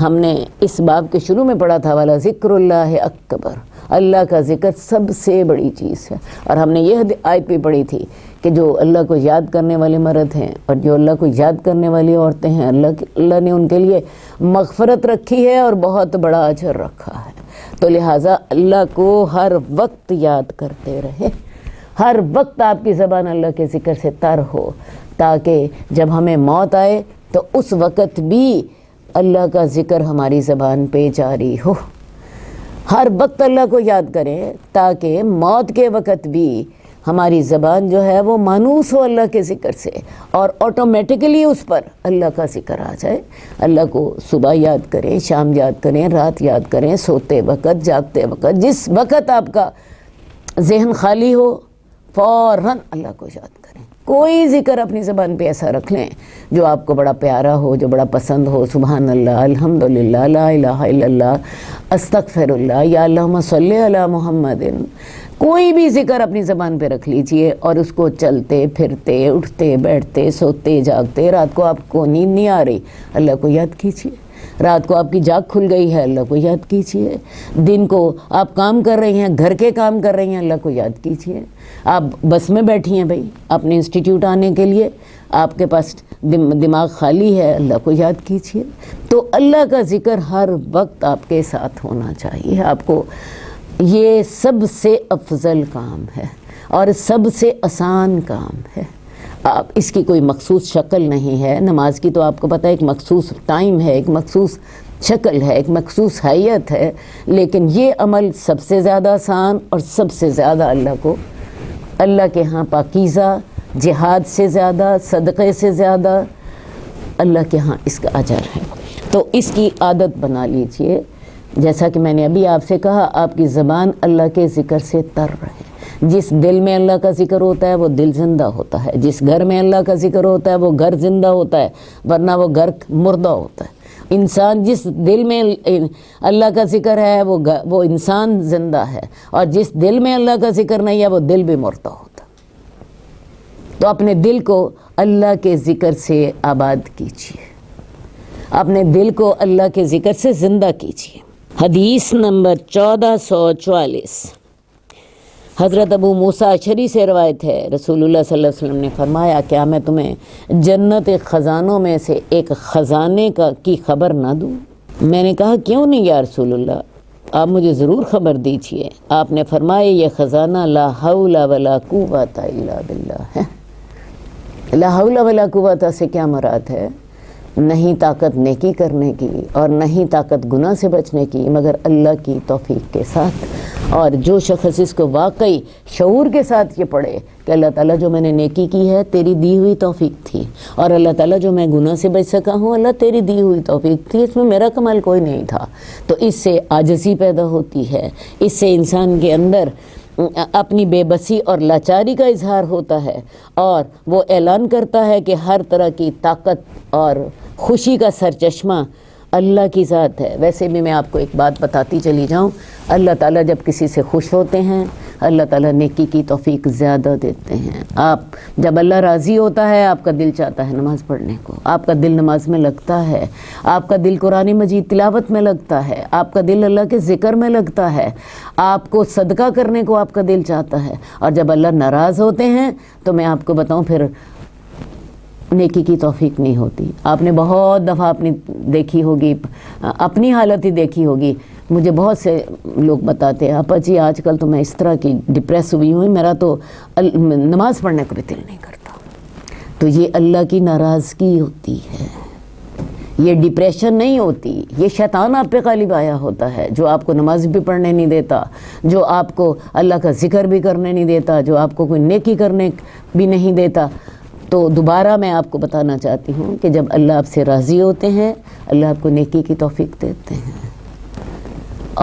ہم نے اس باب کے شروع میں پڑھا تھا والا ذکر اللہ اکبر، اللہ کا ذکر سب سے بڑی چیز ہے، اور ہم نے یہ آیت بھی پڑھی تھی کہ جو اللہ کو یاد کرنے والے مرد ہیں اور جو اللہ کو یاد کرنے والی عورتیں ہیں، اللہ نے ان کے لیے مغفرت رکھی ہے اور بہت بڑا اجر رکھا ہے۔ تو لہٰذا اللہ کو ہر وقت یاد کرتے رہے، ہر وقت آپ کی زبان اللہ کے ذکر سے تر ہو، تاکہ جب ہمیں موت آئے تو اس وقت بھی اللہ کا ذکر ہماری زبان پہ جاری ہو۔ ہر وقت اللہ کو یاد کریں تاکہ موت کے وقت بھی ہماری زبان جو ہے وہ مانوس ہو اللہ کے ذکر سے، اور آٹومیٹکلی اس پر اللہ کا ذکر آ جائے۔ اللہ کو صبح یاد کریں، شام یاد کریں، رات یاد کریں، سوتے وقت، جاگتے وقت، جس وقت آپ کا ذہن خالی ہو فوراً اللہ کو یاد کریں۔ کوئی ذکر اپنی زبان پہ ایسا رکھ لیں جو آپ کو بڑا پیارا ہو، جو بڑا پسند ہو، سبحان اللہ، الحمدللہ، لا الہ الا اللہ، استغفر اللہ، یا اللہم صلی علی محمد۔ کوئی بھی ذکر اپنی زبان پہ رکھ لیجئے اور اس کو چلتے پھرتے، اٹھتے بیٹھتے، سوتے جاگتے، رات کو آپ کو نیند نہیں آ رہی، اللہ کو یاد کیجئے، رات کو آپ کی جاگ کھل گئی ہے، اللہ کو یاد کیجئے، دن کو آپ کام کر رہی ہیں، گھر کے کام کر رہی ہیں، اللہ کو یاد کیجئے، آپ بس میں بیٹھی ہیں بھائی اپنے انسٹیٹیوٹ آنے کے لیے، آپ کے پاس دماغ خالی ہے، اللہ کو یاد کیجئے۔ تو اللہ کا ذکر ہر وقت آپ کے ساتھ ہونا چاہیے۔ آپ کو یہ سب سے افضل کام ہے اور سب سے آسان کام ہے۔ آپ اس کی کوئی مخصوص شکل نہیں ہے، نماز کی تو آپ کو پتہ ہے ایک مخصوص ٹائم ہے، ایک مخصوص شکل ہے، ایک مخصوص حیت ہے، لیکن یہ عمل سب سے زیادہ آسان اور سب سے زیادہ اللہ کے ہاں پاکیزہ، جہاد سے زیادہ، صدقے سے زیادہ اللہ کے ہاں اس کا اجر ہے۔ تو اس کی عادت بنا لیجئے، جیسا کہ میں نے ابھی آپ سے کہا، آپ کی زبان اللہ کے ذکر سے تر رہے۔ جس دل میں اللہ کا ذکر ہوتا ہے وہ دل زندہ ہوتا ہے، جس گھر میں اللہ کا ذکر ہوتا ہے وہ گھر زندہ ہوتا ہے، ورنہ وہ گھر مردہ ہوتا ہے۔ انسان جس دل میں اللہ کا ذکر ہے وہ انسان زندہ ہے، اور جس دل میں اللہ کا ذکر نہیں ہے وہ دل بھی مردہ ہوتا ہے۔ تو اپنے دل کو اللہ کے ذکر سے آباد کیجیے، اپنے دل کو اللہ کے ذکر سے زندہ کیجیے۔ حدیث نمبر 1444 حضرت ابو موسیٰ اشعری سے روایت ہے، رسول اللہ صلی اللہ علیہ وسلم نے فرمایا، کیا میں تمہیں جنت خزانوں میں سے ایک خزانے کی خبر نہ دوں؟ میں نے کہا کیوں نہیں یا رسول اللہ، آپ مجھے ضرور خبر دیجیے۔ آپ نے فرمایا یہ خزانہ لا حول ولا قوت الا باللہ ہے۔ لا حول ولا قوت سے کیا مراد ہے؟ نہیں طاقت نیکی کرنے کی اور نہیں طاقت گناہ سے بچنے کی مگر اللہ کی توفیق کے ساتھ۔ اور جو شخص اس کو واقعی شعور کے ساتھ یہ پڑھے کہ اللہ تعالیٰ جو میں نے نیکی کی ہے تیری دی ہوئی توفیق تھی، اور اللہ تعالیٰ جو میں گناہ سے بچ سکا ہوں اللہ تیری دی ہوئی توفیق تھی، اس میں میرا کمال کوئی نہیں تھا، تو اس سے عاجزی پیدا ہوتی ہے، اس سے انسان کے اندر اپنی بے بسی اور لاچاری کا اظہار ہوتا ہے، اور وہ اعلان کرتا ہے کہ ہر طرح کی طاقت اور خوشی کا سرچشمہ اللہ کی ذات ہے۔ ویسے بھی میں آپ کو ایک بات بتاتی چلی جاؤں، اللہ تعالیٰ جب کسی سے خوش ہوتے ہیں اللہ تعالیٰ نیکی کی توفیق زیادہ دیتے ہیں۔ آپ جب اللہ راضی ہوتا ہے آپ کا دل چاہتا ہے نماز پڑھنے کو، آپ کا دل نماز میں لگتا ہے، آپ کا دل قرآن مجید تلاوت میں لگتا ہے، آپ کا دل اللہ کے ذکر میں لگتا ہے، آپ کو صدقہ کرنے کو آپ کا دل چاہتا ہے۔ اور جب اللہ ناراض ہوتے ہیں تو میں آپ کو بتاؤں پھر نیکی کی توفیق نہیں ہوتی۔ آپ نے بہت دفعہ اپنی دیکھی ہوگی، اپنی حالت ہی دیکھی ہوگی، مجھے بہت سے لوگ بتاتے ہیں آپا جی آج کل تو میں اس طرح کی ڈپریس ہوئی ہوں، میرا تو نماز پڑھنے کو بھی دل نہیں کرتا۔ تو یہ اللہ کی ناراضگی ہوتی ہے، یہ ڈپریشن نہیں ہوتی، یہ شیطان آپ پہ غالب آیا ہوتا ہے، جو آپ کو نماز بھی پڑھنے نہیں دیتا، جو آپ کو اللہ کا ذکر بھی کرنے نہیں دیتا، جو آپ کو کوئی نیکی کرنے بھی نہیں دیتا۔ تو دوبارہ میں آپ کو بتانا چاہتی ہوں کہ جب اللہ آپ سے راضی ہوتے ہیں اللہ آپ کو نیکی کی توفیق دیتے ہیں،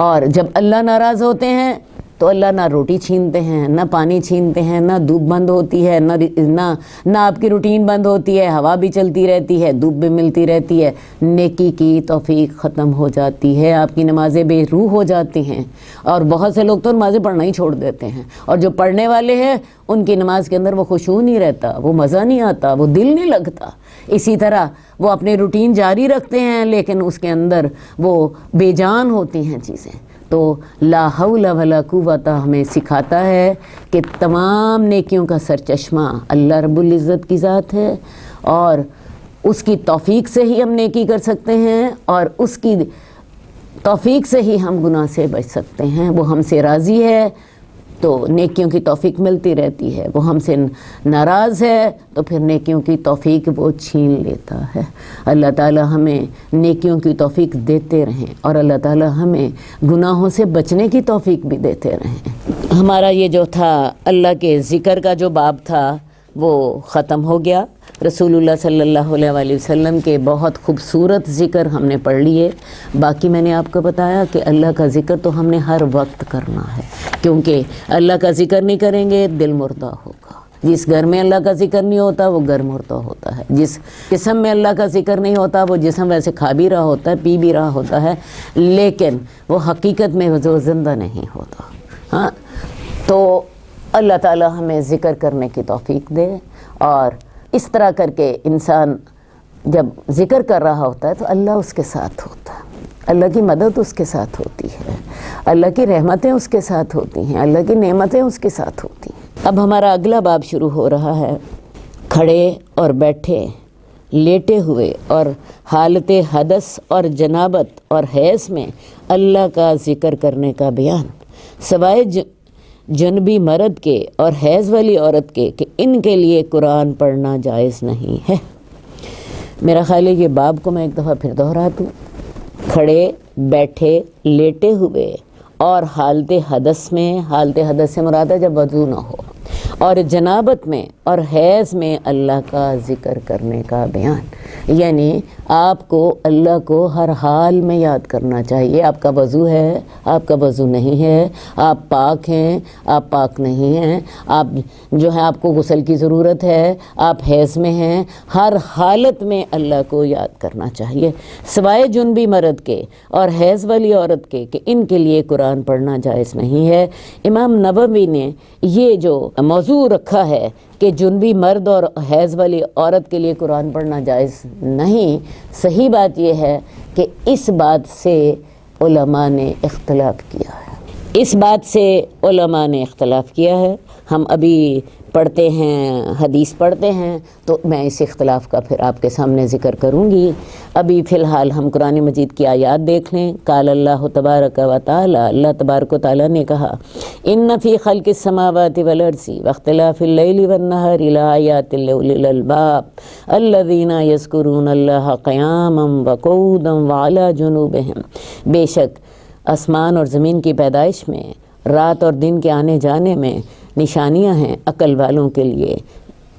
اور جب اللہ ناراض ہوتے ہیں تو اللہ نہ روٹی چھینتے ہیں، نہ پانی چھینتے ہیں، نہ دھوپ بند ہوتی ہے، نہ آپ کی روٹین بند ہوتی ہے، ہوا بھی چلتی رہتی ہے، دھوپ بھی ملتی رہتی ہے، نیکی کی توفیق ختم ہو جاتی ہے، آپ کی نمازیں بے روح ہو جاتی ہیں، اور بہت سے لوگ تو نمازیں پڑھنا ہی چھوڑ دیتے ہیں، اور جو پڑھنے والے ہیں ان کی نماز کے اندر وہ خشوع نہیں رہتا، وہ مزہ نہیں آتا، وہ دل نہیں لگتا۔ اسی طرح وہ اپنی روٹین جاری رکھتے ہیں لیکن اس کے اندر وہ بے جان ہوتی ہیں چیزیں۔ تو لا حول ولا قوت ہمیں سکھاتا ہے کہ تمام نیکیوں کا سرچشمہ اللہ رب العزت کی ذات ہے، اور اس کی توفیق سے ہی ہم نیکی کر سکتے ہیں، اور اس کی توفیق سے ہی ہم گناہ سے بچ سکتے ہیں۔ وہ ہم سے راضی ہے تو نیکیوں کی توفیق ملتی رہتی ہے، وہ ہم سے ناراض ہے تو پھر نیکیوں کی توفیق وہ چھین لیتا ہے۔ اللہ تعالی ہمیں نیکیوں کی توفیق دیتے رہیں، اور اللہ تعالی ہمیں گناہوں سے بچنے کی توفیق بھی دیتے رہیں۔ ہمارا یہ جو تھا اللہ کے ذکر کا جو باب تھا وہ ختم ہو گیا۔ رسول اللہ صلی اللہ علیہ وآلہ وسلم کے بہت خوبصورت ذکر ہم نے پڑھ لیے۔ باقی میں نے آپ کو بتایا کہ اللہ کا ذکر تو ہم نے ہر وقت کرنا ہے، کیونکہ اللہ کا ذکر نہیں کریں گے دل مردہ ہوگا۔ جس گھر میں اللہ کا ذکر نہیں ہوتا وہ گھر مردہ ہوتا ہے، جس جسم میں اللہ کا ذکر نہیں ہوتا وہ جسم ویسے کھا بھی رہا ہوتا ہے، پی بھی رہا ہوتا ہے، لیکن وہ حقیقت میں وہ زندہ نہیں ہوتا۔ ہاں، تو اللہ تعالی ہمیں ذکر کرنے کی توفیق دے، اور اس طرح کر کے انسان جب ذکر کر رہا ہوتا ہے تو اللہ اس کے ساتھ ہوتا ہے، اللہ کی مدد اس کے ساتھ ہوتی ہے، اللہ کی رحمتیں اس کے ساتھ ہوتی ہیں، اللہ کی نعمتیں اس کے ساتھ ہوتی ہیں۔ اب ہمارا اگلا باب شروع ہو رہا ہے، کھڑے اور بیٹھے، لیٹے ہوئے اور حالت حدث اور جنابت اور حیض میں اللہ کا ذکر کرنے کا بیان، سوائے جنبی مرد کے اور حیض والی عورت کے کہ ان کے لیے قرآن پڑھنا جائز نہیں ہے۔ میرا خیال ہے یہ باب کو میں ایک دفعہ پھر دہراتی ہوں۔ کھڑے، بیٹھے، لیٹے ہوئے اور حالت حدث میں، حالت حدث سے مراد ہے جب وضو نہ ہو، اور جنابت میں اور حیض میں اللہ کا ذکر کرنے کا بیان، یعنی آپ کو اللہ کو ہر حال میں یاد کرنا چاہیے۔ آپ کا وضو ہے، آپ کا وضو نہیں ہے، آپ پاک ہیں، آپ پاک نہیں ہیں، آپ جو ہے آپ کو غسل کی ضرورت ہے، آپ حیض میں ہیں، ہر حالت میں اللہ کو یاد کرنا چاہیے، سوائے جنبی مرد کے اور حیض والی عورت کے کہ ان کے لیے قرآن پڑھنا جائز نہیں ہے۔ امام نووی نے یہ جو موضوع رکھا ہے کہ جنبی مرد اور حیض والی عورت کے لیے قرآن پڑھنا جائز نہیں، صحیح بات یہ ہے کہ اس بات سے علماء نے اختلاف کیا ہے، اس بات سے علماء نے اختلاف کیا ہے۔ ہم ابھی پڑھتے ہیں، حدیث پڑھتے ہیں، تو میں اس اختلاف کا پھر آپ کے سامنے ذکر کروں گی۔ ابھی فی الحال ہم قرآن مجید کی آیات دیکھ لیں۔ قال اللہ تبارک و تعالی، اللہ تبارک و تعالی نے کہا، ان فی خلق السماوات والارض واختلاف اللیل والنہار لآیات لأولی الالباب الذین یذکرون اللہ قیاما وقعودا وعلی جنوبہم، بے شک آسمان اور زمین کی پیدائش میں، رات اور دن کے آنے جانے میں نشانیاں ہیں عقل والوں کے لیے۔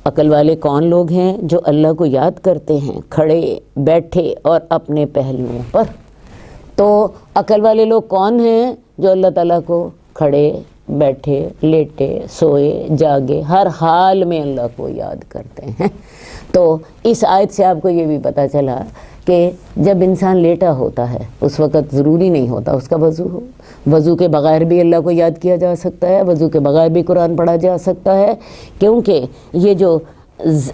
عقل والے کون لوگ ہیں؟ جو اللہ کو یاد کرتے ہیں کھڑے، بیٹھے اور اپنے پہلوؤں پر۔ تو عقل والے لوگ کون ہیں؟ جو اللہ تعالیٰ کو کھڑے، بیٹھے، لیٹے، سوئے، جاگے، ہر حال میں اللہ کو یاد کرتے ہیں۔ تو اس آیت سے آپ کو یہ بھی پتہ چلا کہ جب انسان لیٹا ہوتا ہے اس وقت ضروری نہیں ہوتا اس کا وضو ہو، وضو کے بغیر بھی اللہ کو یاد کیا جا سکتا ہے، وضو کے بغیر بھی قرآن پڑھا جا سکتا ہے، کیونکہ یہ جو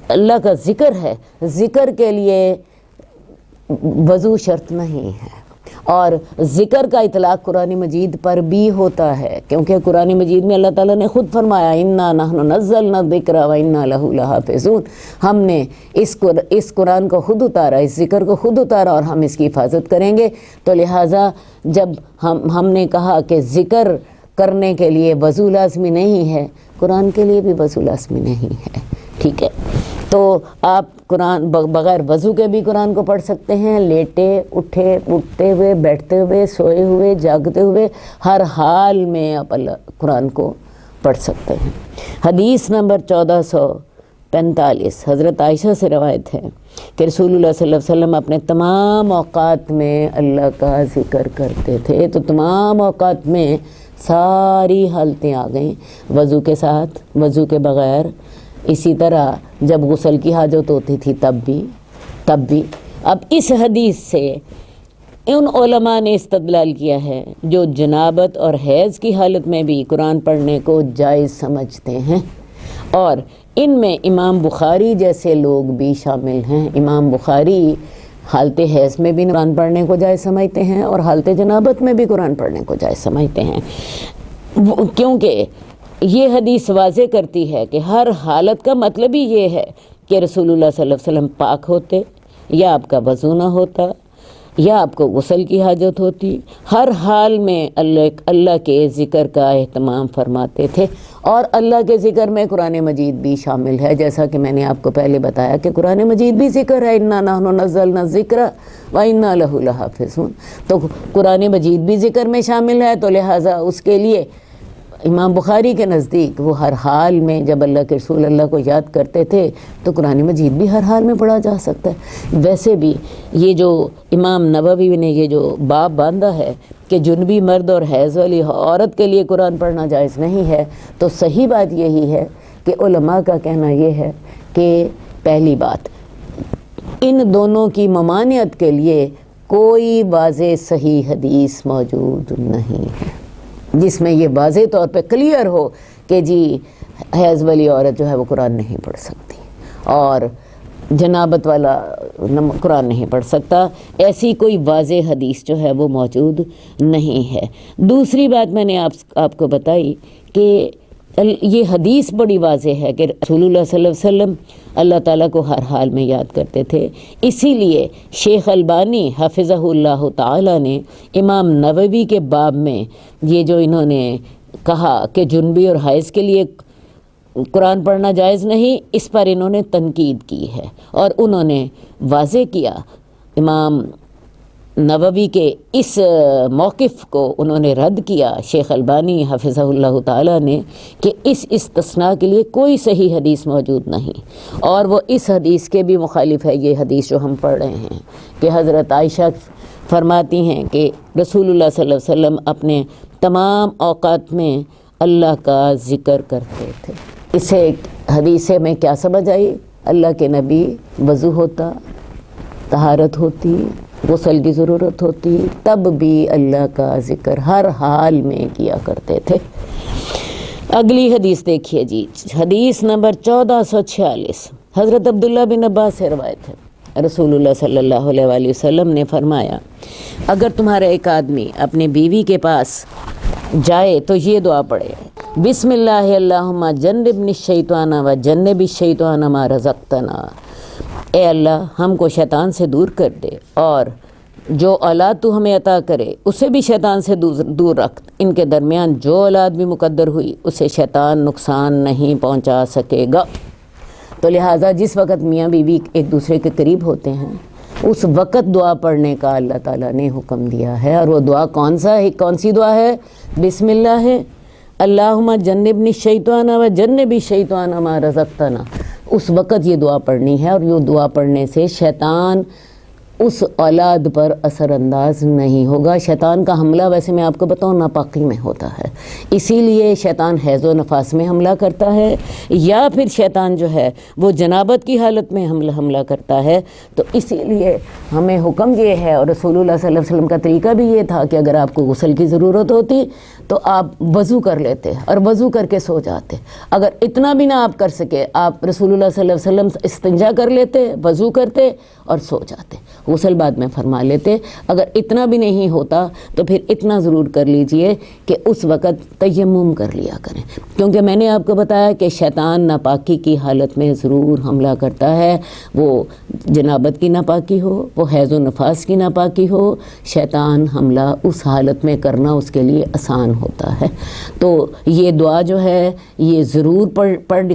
اللہ کا ذکر ہے، ذکر کے لیے وضو شرط نہیں ہے، اور ذکر کا اطلاق قرآن مجید پر بھی ہوتا ہے، کیونکہ قرآن مجید میں اللہ تعالیٰ نے خود فرمایا انا نحن نزلنا الذکر وانا لہ لحافظون، ہم نے اس قرآن کو خود اتارا، اس ذکر کو خود اتارا اور ہم اس کی حفاظت کریں گے۔ تو لہٰذا جب ہم نے کہا کہ ذکر کرنے کے لیے وضو لازمی نہیں ہے، قرآن کے لیے بھی وضو لازمی نہیں ہے، ٹھیک ہے؟ تو آپ قرآن بغیر وضو کے بھی قرآن کو پڑھ سکتے ہیں، لیٹے، اٹھتے ہوئے، بیٹھتے ہوئے، سوئے ہوئے، جاگتے ہوئے، ہر حال میں آپ قرآن کو پڑھ سکتے ہیں۔ حدیث نمبر 45 حضرت عائشہ سے روایت ہے کہ رسول اللہ صلی اللہ علیہ وسلم اپنے تمام اوقات میں اللہ کا ذکر کرتے تھے. تو تمام اوقات میں ساری حالتیں آ گئیں، وضو کے ساتھ، وضو کے بغیر، اسی طرح جب غسل کی حاجت ہوتی تھی تب بھی. اب اس حدیث سے ان علماء نے استدلال کیا ہے جو جنابت اور حیض کی حالت میں بھی قرآن پڑھنے کو جائز سمجھتے ہیں، اور ان میں امام بخاری جیسے لوگ بھی شامل ہیں. امام بخاری حالت حیض میں بھی قرآن پڑھنے کو جائز سمجھتے ہیں اور حالت جنابت میں بھی قرآن پڑھنے کو جائز سمجھتے ہیں، کیونکہ یہ حدیث واضح کرتی ہے کہ ہر حالت کا مطلب ہی یہ ہے کہ رسول اللہ صلی اللہ علیہ وسلم پاک ہوتے، یا آپ کا وضو نہ ہوتا، یا آپ کو غسل کی حاجت ہوتی، ہر حال میں اللہ کے ذکر کا اہتمام فرماتے تھے. اور اللہ کے ذکر میں قرآن مجید بھی شامل ہے، جیسا کہ میں نے آپ کو پہلے بتایا کہ قرآن مجید بھی ذکر ہے، اِنَّا نَحْنُ نَزَّلْنَا الذِّکْرَ وَإِنَّا لَهُ لَحَافِظُونَ. تو قرآن مجید بھی ذکر میں شامل ہے، تو لہٰذا اس کے لیے امام بخاری کے نزدیک وہ ہر حال میں جب اللہ کے رسول اللہ کو یاد کرتے تھے تو قرآن مجید بھی ہر حال میں پڑھا جا سکتا ہے. ویسے بھی یہ جو امام نووی نے یہ جو باب باندھا ہے کہ جنبی مرد اور حیض والی عورت کے لیے قرآن پڑھنا جائز نہیں ہے، تو صحیح بات یہی ہے کہ علماء کا کہنا یہ ہے کہ پہلی بات، ان دونوں کی ممانعت کے لیے کوئی واضح صحیح حدیث موجود نہیں ہے جس میں یہ واضح طور پہ کلیئر ہو کہ جی حیض والی عورت جو ہے وہ قرآن نہیں پڑھ سکتی اور جنابت والا قرآن نہیں پڑھ سکتا. ایسی کوئی واضح حدیث جو ہے وہ موجود نہیں ہے. دوسری بات میں نے آپ کو بتائی کہ یہ حدیث بڑی واضح ہے کہ رسول اللہ صلی اللہ علیہ وسلم اللہ تعالیٰ کو ہر حال میں یاد کرتے تھے. اسی لیے شیخ البانی حفظہ اللہ تعالیٰ نے امام نووی کے باب میں یہ جو انہوں نے کہا کہ جنبی اور حیض کے لیے قرآن پڑھنا جائز نہیں، اس پر انہوں نے تنقید کی ہے اور انہوں نے واضح کیا، امام نووی کے اس موقف کو انہوں نے رد کیا شیخ البانی حفظہ اللہ تعالیٰ نے کہ اس استثناء کے لیے کوئی صحیح حدیث موجود نہیں، اور وہ اس حدیث کے بھی مخالف ہے. یہ حدیث جو ہم پڑھ رہے ہیں کہ حضرت عائشہ فرماتی ہیں کہ رسول اللہ صلی اللہ علیہ وسلم اپنے تمام اوقات میں اللہ کا ذکر کرتے تھے. اسے حدیث میں کیا سمجھ آئی؟ اللہ کے نبی وضو ہوتا، طہارت ہوتی، غسل کی ضرورت ہوتی، تب بھی اللہ کا ذکر ہر حال میں کیا کرتے تھے. اگلی حدیث دیکھیے جی، حدیث نمبر 1446 حضرت عبداللہ بن عباس سے روایت ہے، رسول اللہ صلی اللہ علیہ وآلہ وسلم نے فرمایا، اگر تمہارا ایک آدمی اپنی بیوی کے پاس جائے تو یہ دعا پڑھے، بسم اللہ اللہم جنبنی الشیطان و جنب الشیطان ما رزقتنا. اے اللہ ہم کو شیطان سے دور کر دے اور جو اولاد تو ہمیں عطا کرے اسے بھی شیطان سے دور رکھ. ان کے درمیان جو اولاد بھی مقدر ہوئی اسے شیطان نقصان نہیں پہنچا سکے گا. تو لہٰذا جس وقت میاں بیوی ایک دوسرے کے قریب ہوتے ہیں اس وقت دعا پڑھنے کا اللہ تعالیٰ نے حکم دیا ہے. اور وہ دعا کون سی دعا ہے؟ بسم اللہ ہے، اللہم جنبنی الشیطان و جنب الشیطان ما رزقتنا. اس وقت یہ دعا پڑھنی ہے، اور یہ دعا پڑھنے سے شیطان اس اولاد پر اثر انداز نہیں ہوگا. شیطان کا حملہ ویسے میں آپ کو بتاؤں ناپاکی میں ہوتا ہے، اسی لیے شیطان حیض و نفاس میں حملہ کرتا ہے، یا پھر شیطان جو ہے وہ جنابت کی حالت میں حملہ کرتا ہے. تو اسی لیے ہمیں حکم یہ ہے، اور رسول اللہ صلی اللہ علیہ وسلم کا طریقہ بھی یہ تھا کہ اگر آپ کو غسل کی ضرورت ہوتی تو آپ وضو کر لیتے اور وضو کر کے سو جاتے. اگر اتنا بھی نہ آپ کر سکے، آپ رسول اللہ صلی اللہ علیہ وسلم استنجا کر لیتے، وضو کرتے اور سو جاتے، غسل بعد میں فرما لیتے. اگر اتنا بھی نہیں ہوتا تو پھر اتنا ضرور کر لیجئے کہ اس وقت تیمم کر لیا کریں، کیونکہ میں نے آپ کو بتایا کہ شیطان ناپاکی کی حالت میں ضرور حملہ کرتا ہے. وہ جنابت کی ناپاکی ہو، وہ حیض و نفاس کی ناپاکی ہو، شیطان حملہ اس حالت میں کرنا اس کے لیے آسان ہوتا ہے. تو یہ دعا جو ہے یہ ضرور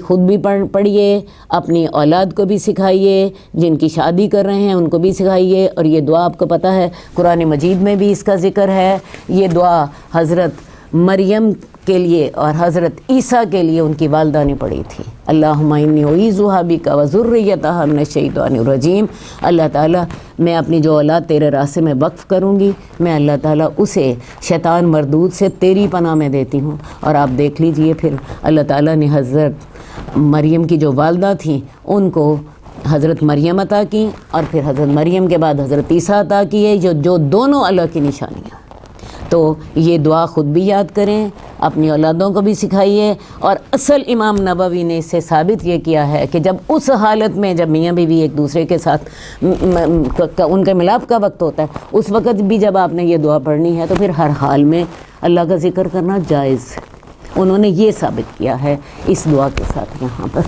خود بھی پڑھیے، اپنی اولاد کو بھی سکھائیے، جن کی شادی کر رہے ہیں ان کو بھی سکھائیے. اور یہ دعا آپ کو پتہ ہے قرآن مجید میں بھی اس کا ذکر ہے. یہ دعا حضرت مریم کے لیے اور حضرت عیسیٰ کے لیے ان کی والدہ نے پڑھی تھی، اللہم انی اعیذھا بک وذریتھا من الشیطان الرجیم۔ اللہ تعالیٰ میں اپنی جو اولاد تیرے راستے میں وقف کروں گی، میں اللہ تعالیٰ اسے شیطان مردود سے تیری پناہ میں دیتی ہوں۔ اور آپ دیکھ لیجئے پھر اللہ تعالیٰ نے حضرت مریم کی جو والدہ تھیں ان کو حضرت مریم عطا کی، اور پھر حضرت مریم کے بعد حضرت عیسیٰ عطا کیے، جو دونوں اللہ کی نشانیاں۔ تو یہ دعا خود بھی یاد کریں، اپنی اولادوں کو بھی سکھائیے۔ اور اصل امام نبوی نے اس سے ثابت یہ کیا ہے کہ جب اس حالت میں جب میاں بیوی ایک دوسرے کے ساتھ ان کے ملاپ کا وقت ہوتا ہے، اس وقت بھی جب آپ نے یہ دعا پڑھنی ہے تو پھر ہر حال میں اللہ کا ذکر کرنا جائز ہے۔ انہوں نے یہ ثابت کیا ہے اس دعا کے ساتھ یہاں پر۔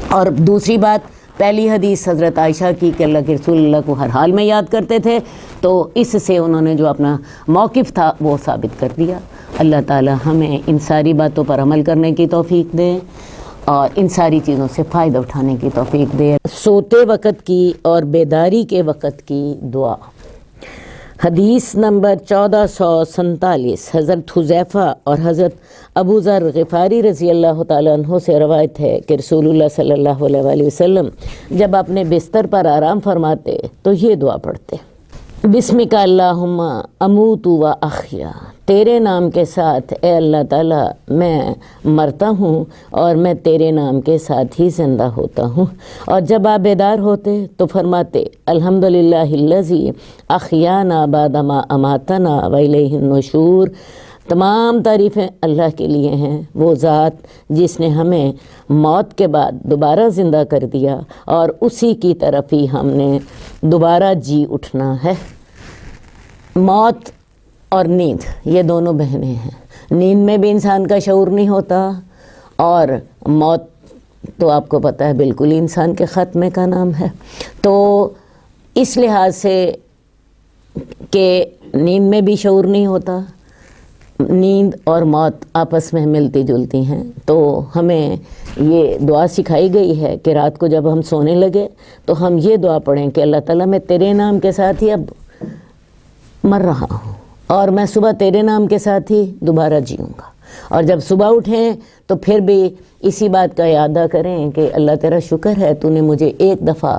اور دوسری بات، پہلی حدیث حضرت عائشہ کی کہ اللہ کے رسول اللہ کو ہر حال میں یاد کرتے تھے، تو اس سے انہوں نے جو اپنا موقف تھا وہ ثابت کر دیا۔ اللہ تعالی ہمیں ان ساری باتوں پر عمل کرنے کی توفیق دے اور ان ساری چیزوں سے فائدہ اٹھانے کی توفیق دے۔ سوتے وقت کی اور بیداری کے وقت کی دعا۔ حدیث نمبر 1447 حضرت حذیفہ اور حضرت ابو ذر غفاری رضی اللہ تعالیٰ عنہ سے روایت ہے کہ رسول اللہ صلی اللہ علیہ وآلہ وسلم جب اپنے بستر پر آرام فرماتے تو یہ دعا پڑھتے، بسمک اللہم اموت و احیا، تیرے نام کے ساتھ اے اللہ تعالیٰ میں مرتا ہوں اور میں تیرے نام کے ساتھ ہی زندہ ہوتا ہوں۔ اور جب آپ بیدار ہوتے تو فرماتے، الحمدللہ الذی احیانا بعد ما اماتنا والیہ النشور، تمام تعریفیں اللہ کے لیے ہیں، وہ ذات جس نے ہمیں موت کے بعد دوبارہ زندہ کر دیا اور اسی کی طرف ہی ہم نے دوبارہ جی اٹھنا ہے۔ موت اور نیند یہ دونوں بہنیں ہیں، نیند میں بھی انسان کا شعور نہیں ہوتا، اور موت تو آپ کو پتہ ہے بالکل انسان کے خاتمے کا نام ہے۔ تو اس لحاظ سے کہ نیند میں بھی شعور نہیں ہوتا، نیند اور موت آپس میں ملتی جلتی ہیں، تو ہمیں یہ دعا سکھائی گئی ہے کہ رات کو جب ہم سونے لگے تو ہم یہ دعا پڑھیں کہ اللہ تعالیٰ میں تیرے نام کے ساتھ ہی اب مر رہا ہوں اور میں صبح تیرے نام کے ساتھ ہی دوبارہ جیوں گا۔ اور جب صبح اٹھیں تو پھر بھی اسی بات کا اعادہ کریں کہ اللہ تیرا شکر ہے تو نے مجھے ایک دفعہ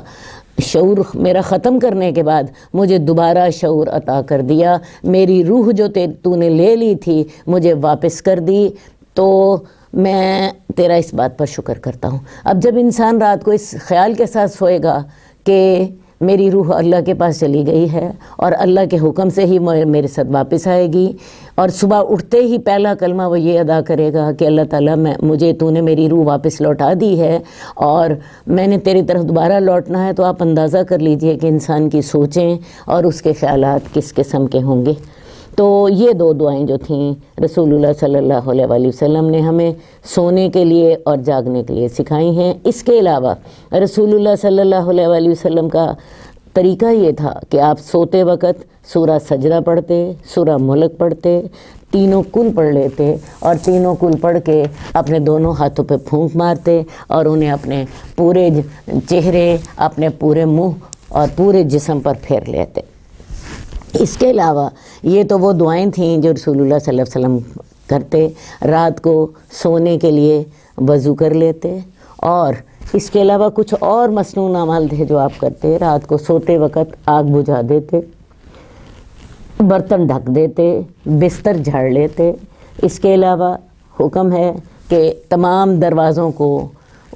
شعور میرا ختم کرنے کے بعد مجھے دوبارہ شعور عطا کر دیا، میری روح جو تو نے لے لی تھی مجھے واپس کر دی، تو میں تیرا اس بات پر شکر کرتا ہوں۔ اب جب انسان رات کو اس خیال کے ساتھ سوئے گا کہ میری روح اللہ کے پاس چلی گئی ہے اور اللہ کے حکم سے ہی میرے ساتھ واپس آئے گی، اور صبح اٹھتے ہی پہلا کلمہ وہ یہ ادا کرے گا کہ اللہ تعالیٰ مجھے تو نے میری روح واپس لوٹا دی ہے اور میں نے تیری طرف دوبارہ لوٹنا ہے، تو آپ اندازہ کر لیجئے کہ انسان کی سوچیں اور اس کے خیالات کس قسم کے ہوں گے۔ تو یہ دو دعائیں جو تھیں رسول اللہ صلی اللہ علیہ وآلہ وسلم نے ہمیں سونے کے لیے اور جاگنے کے لیے سکھائی ہیں۔ اس کے علاوہ رسول اللہ صلی اللہ علیہ وآلہ وسلم کا طریقہ یہ تھا کہ آپ سوتے وقت سورہ سجدہ پڑھتے، سورہ ملک پڑھتے، تینوں کل پڑھ لیتے، اور تینوں کل پڑھ کے اپنے دونوں ہاتھوں پہ پھونک مارتے اور انہیں اپنے پورے چہرے، اپنے پورے منہ اور پورے جسم پر پھیر لیتے۔ اس کے علاوہ یہ تو وہ دعائیں تھیں جو رسول اللہ صلی اللہ علیہ وسلم کرتے۔ رات کو سونے کے لیے وضو کر لیتے، اور اس کے علاوہ کچھ اور مسنون اعمال تھے جو آپ کرتے۔ رات کو سوتے وقت آگ بجھا دیتے، برتن ڈھک دیتے، بستر جھاڑ لیتے۔ اس کے علاوہ حکم ہے کہ تمام دروازوں کو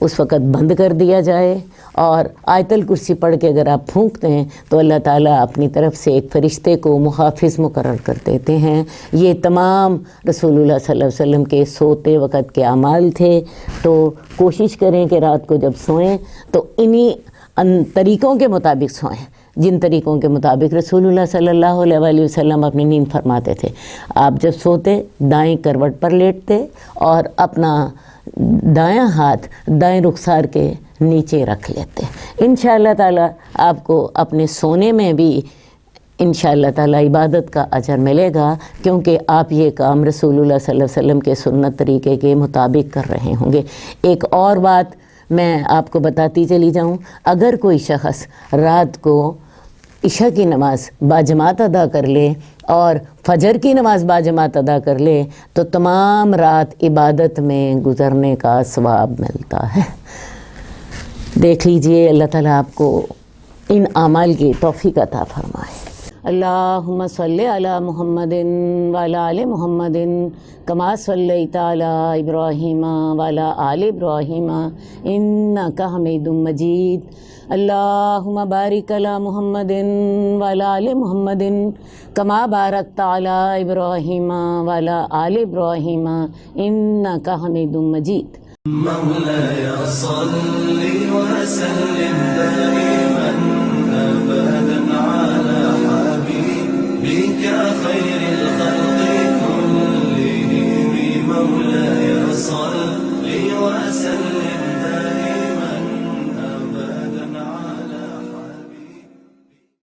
اس وقت بند کر دیا جائے، اور آیت الکرسی پڑھ کے اگر آپ پھونکتے ہیں تو اللہ تعالیٰ اپنی طرف سے ایک فرشتے کو محافظ مقرر کر دیتے ہیں۔ یہ تمام رسول اللہ صلی اللہ علیہ وسلم کے سوتے وقت کے اعمال تھے۔ تو کوشش کریں کہ رات کو جب سوئیں تو انہی طریقوں کے مطابق سوئیں جن طریقوں کے مطابق رسول اللہ صلی اللہ علیہ وآلہ وسلم اپنی نیند فرماتے تھے۔ آپ جب سوتے دائیں کروٹ پر لیٹتے اور اپنا دایاں ہاتھ دائیں رخسار کے نیچے رکھ لیتے۔ انشاءاللہ تعالیٰ آپ کو اپنے سونے میں بھی انشاءاللہ تعالیٰ عبادت کا اجر ملے گا، کیونکہ آپ یہ کام رسول اللہ صلی اللہ علیہ وسلم کے سنت طریقے کے مطابق کر رہے ہوں گے۔ ایک اور بات میں آپ کو بتاتی چلی جاؤں، اگر کوئی شخص رات کو عشاء کی نماز باجماعت ادا کر لے اور فجر کی نماز باجماعت ادا کر لے تو تمام رات عبادت میں گزرنے کا ثواب ملتا ہے۔ دیکھ لیجئے، اللہ تعالیٰ آپ کو ان اعمال کی توفیق عطا فرمائے۔ اللہم صلی علی محمد وعلی آل محمد کما صلیت علی ابراہیم وعلی آل ابراہیم انک حمید مجید۔ اللہم بارک علی محمد وعلی آل محمد کما بارکت علی ابراہیم وعلی آل ابراہیم انک حمید مجید۔ مولاي صل وسلم دائما ابدا على حبيبك خير الخلق كلهم مولاي صل وسلم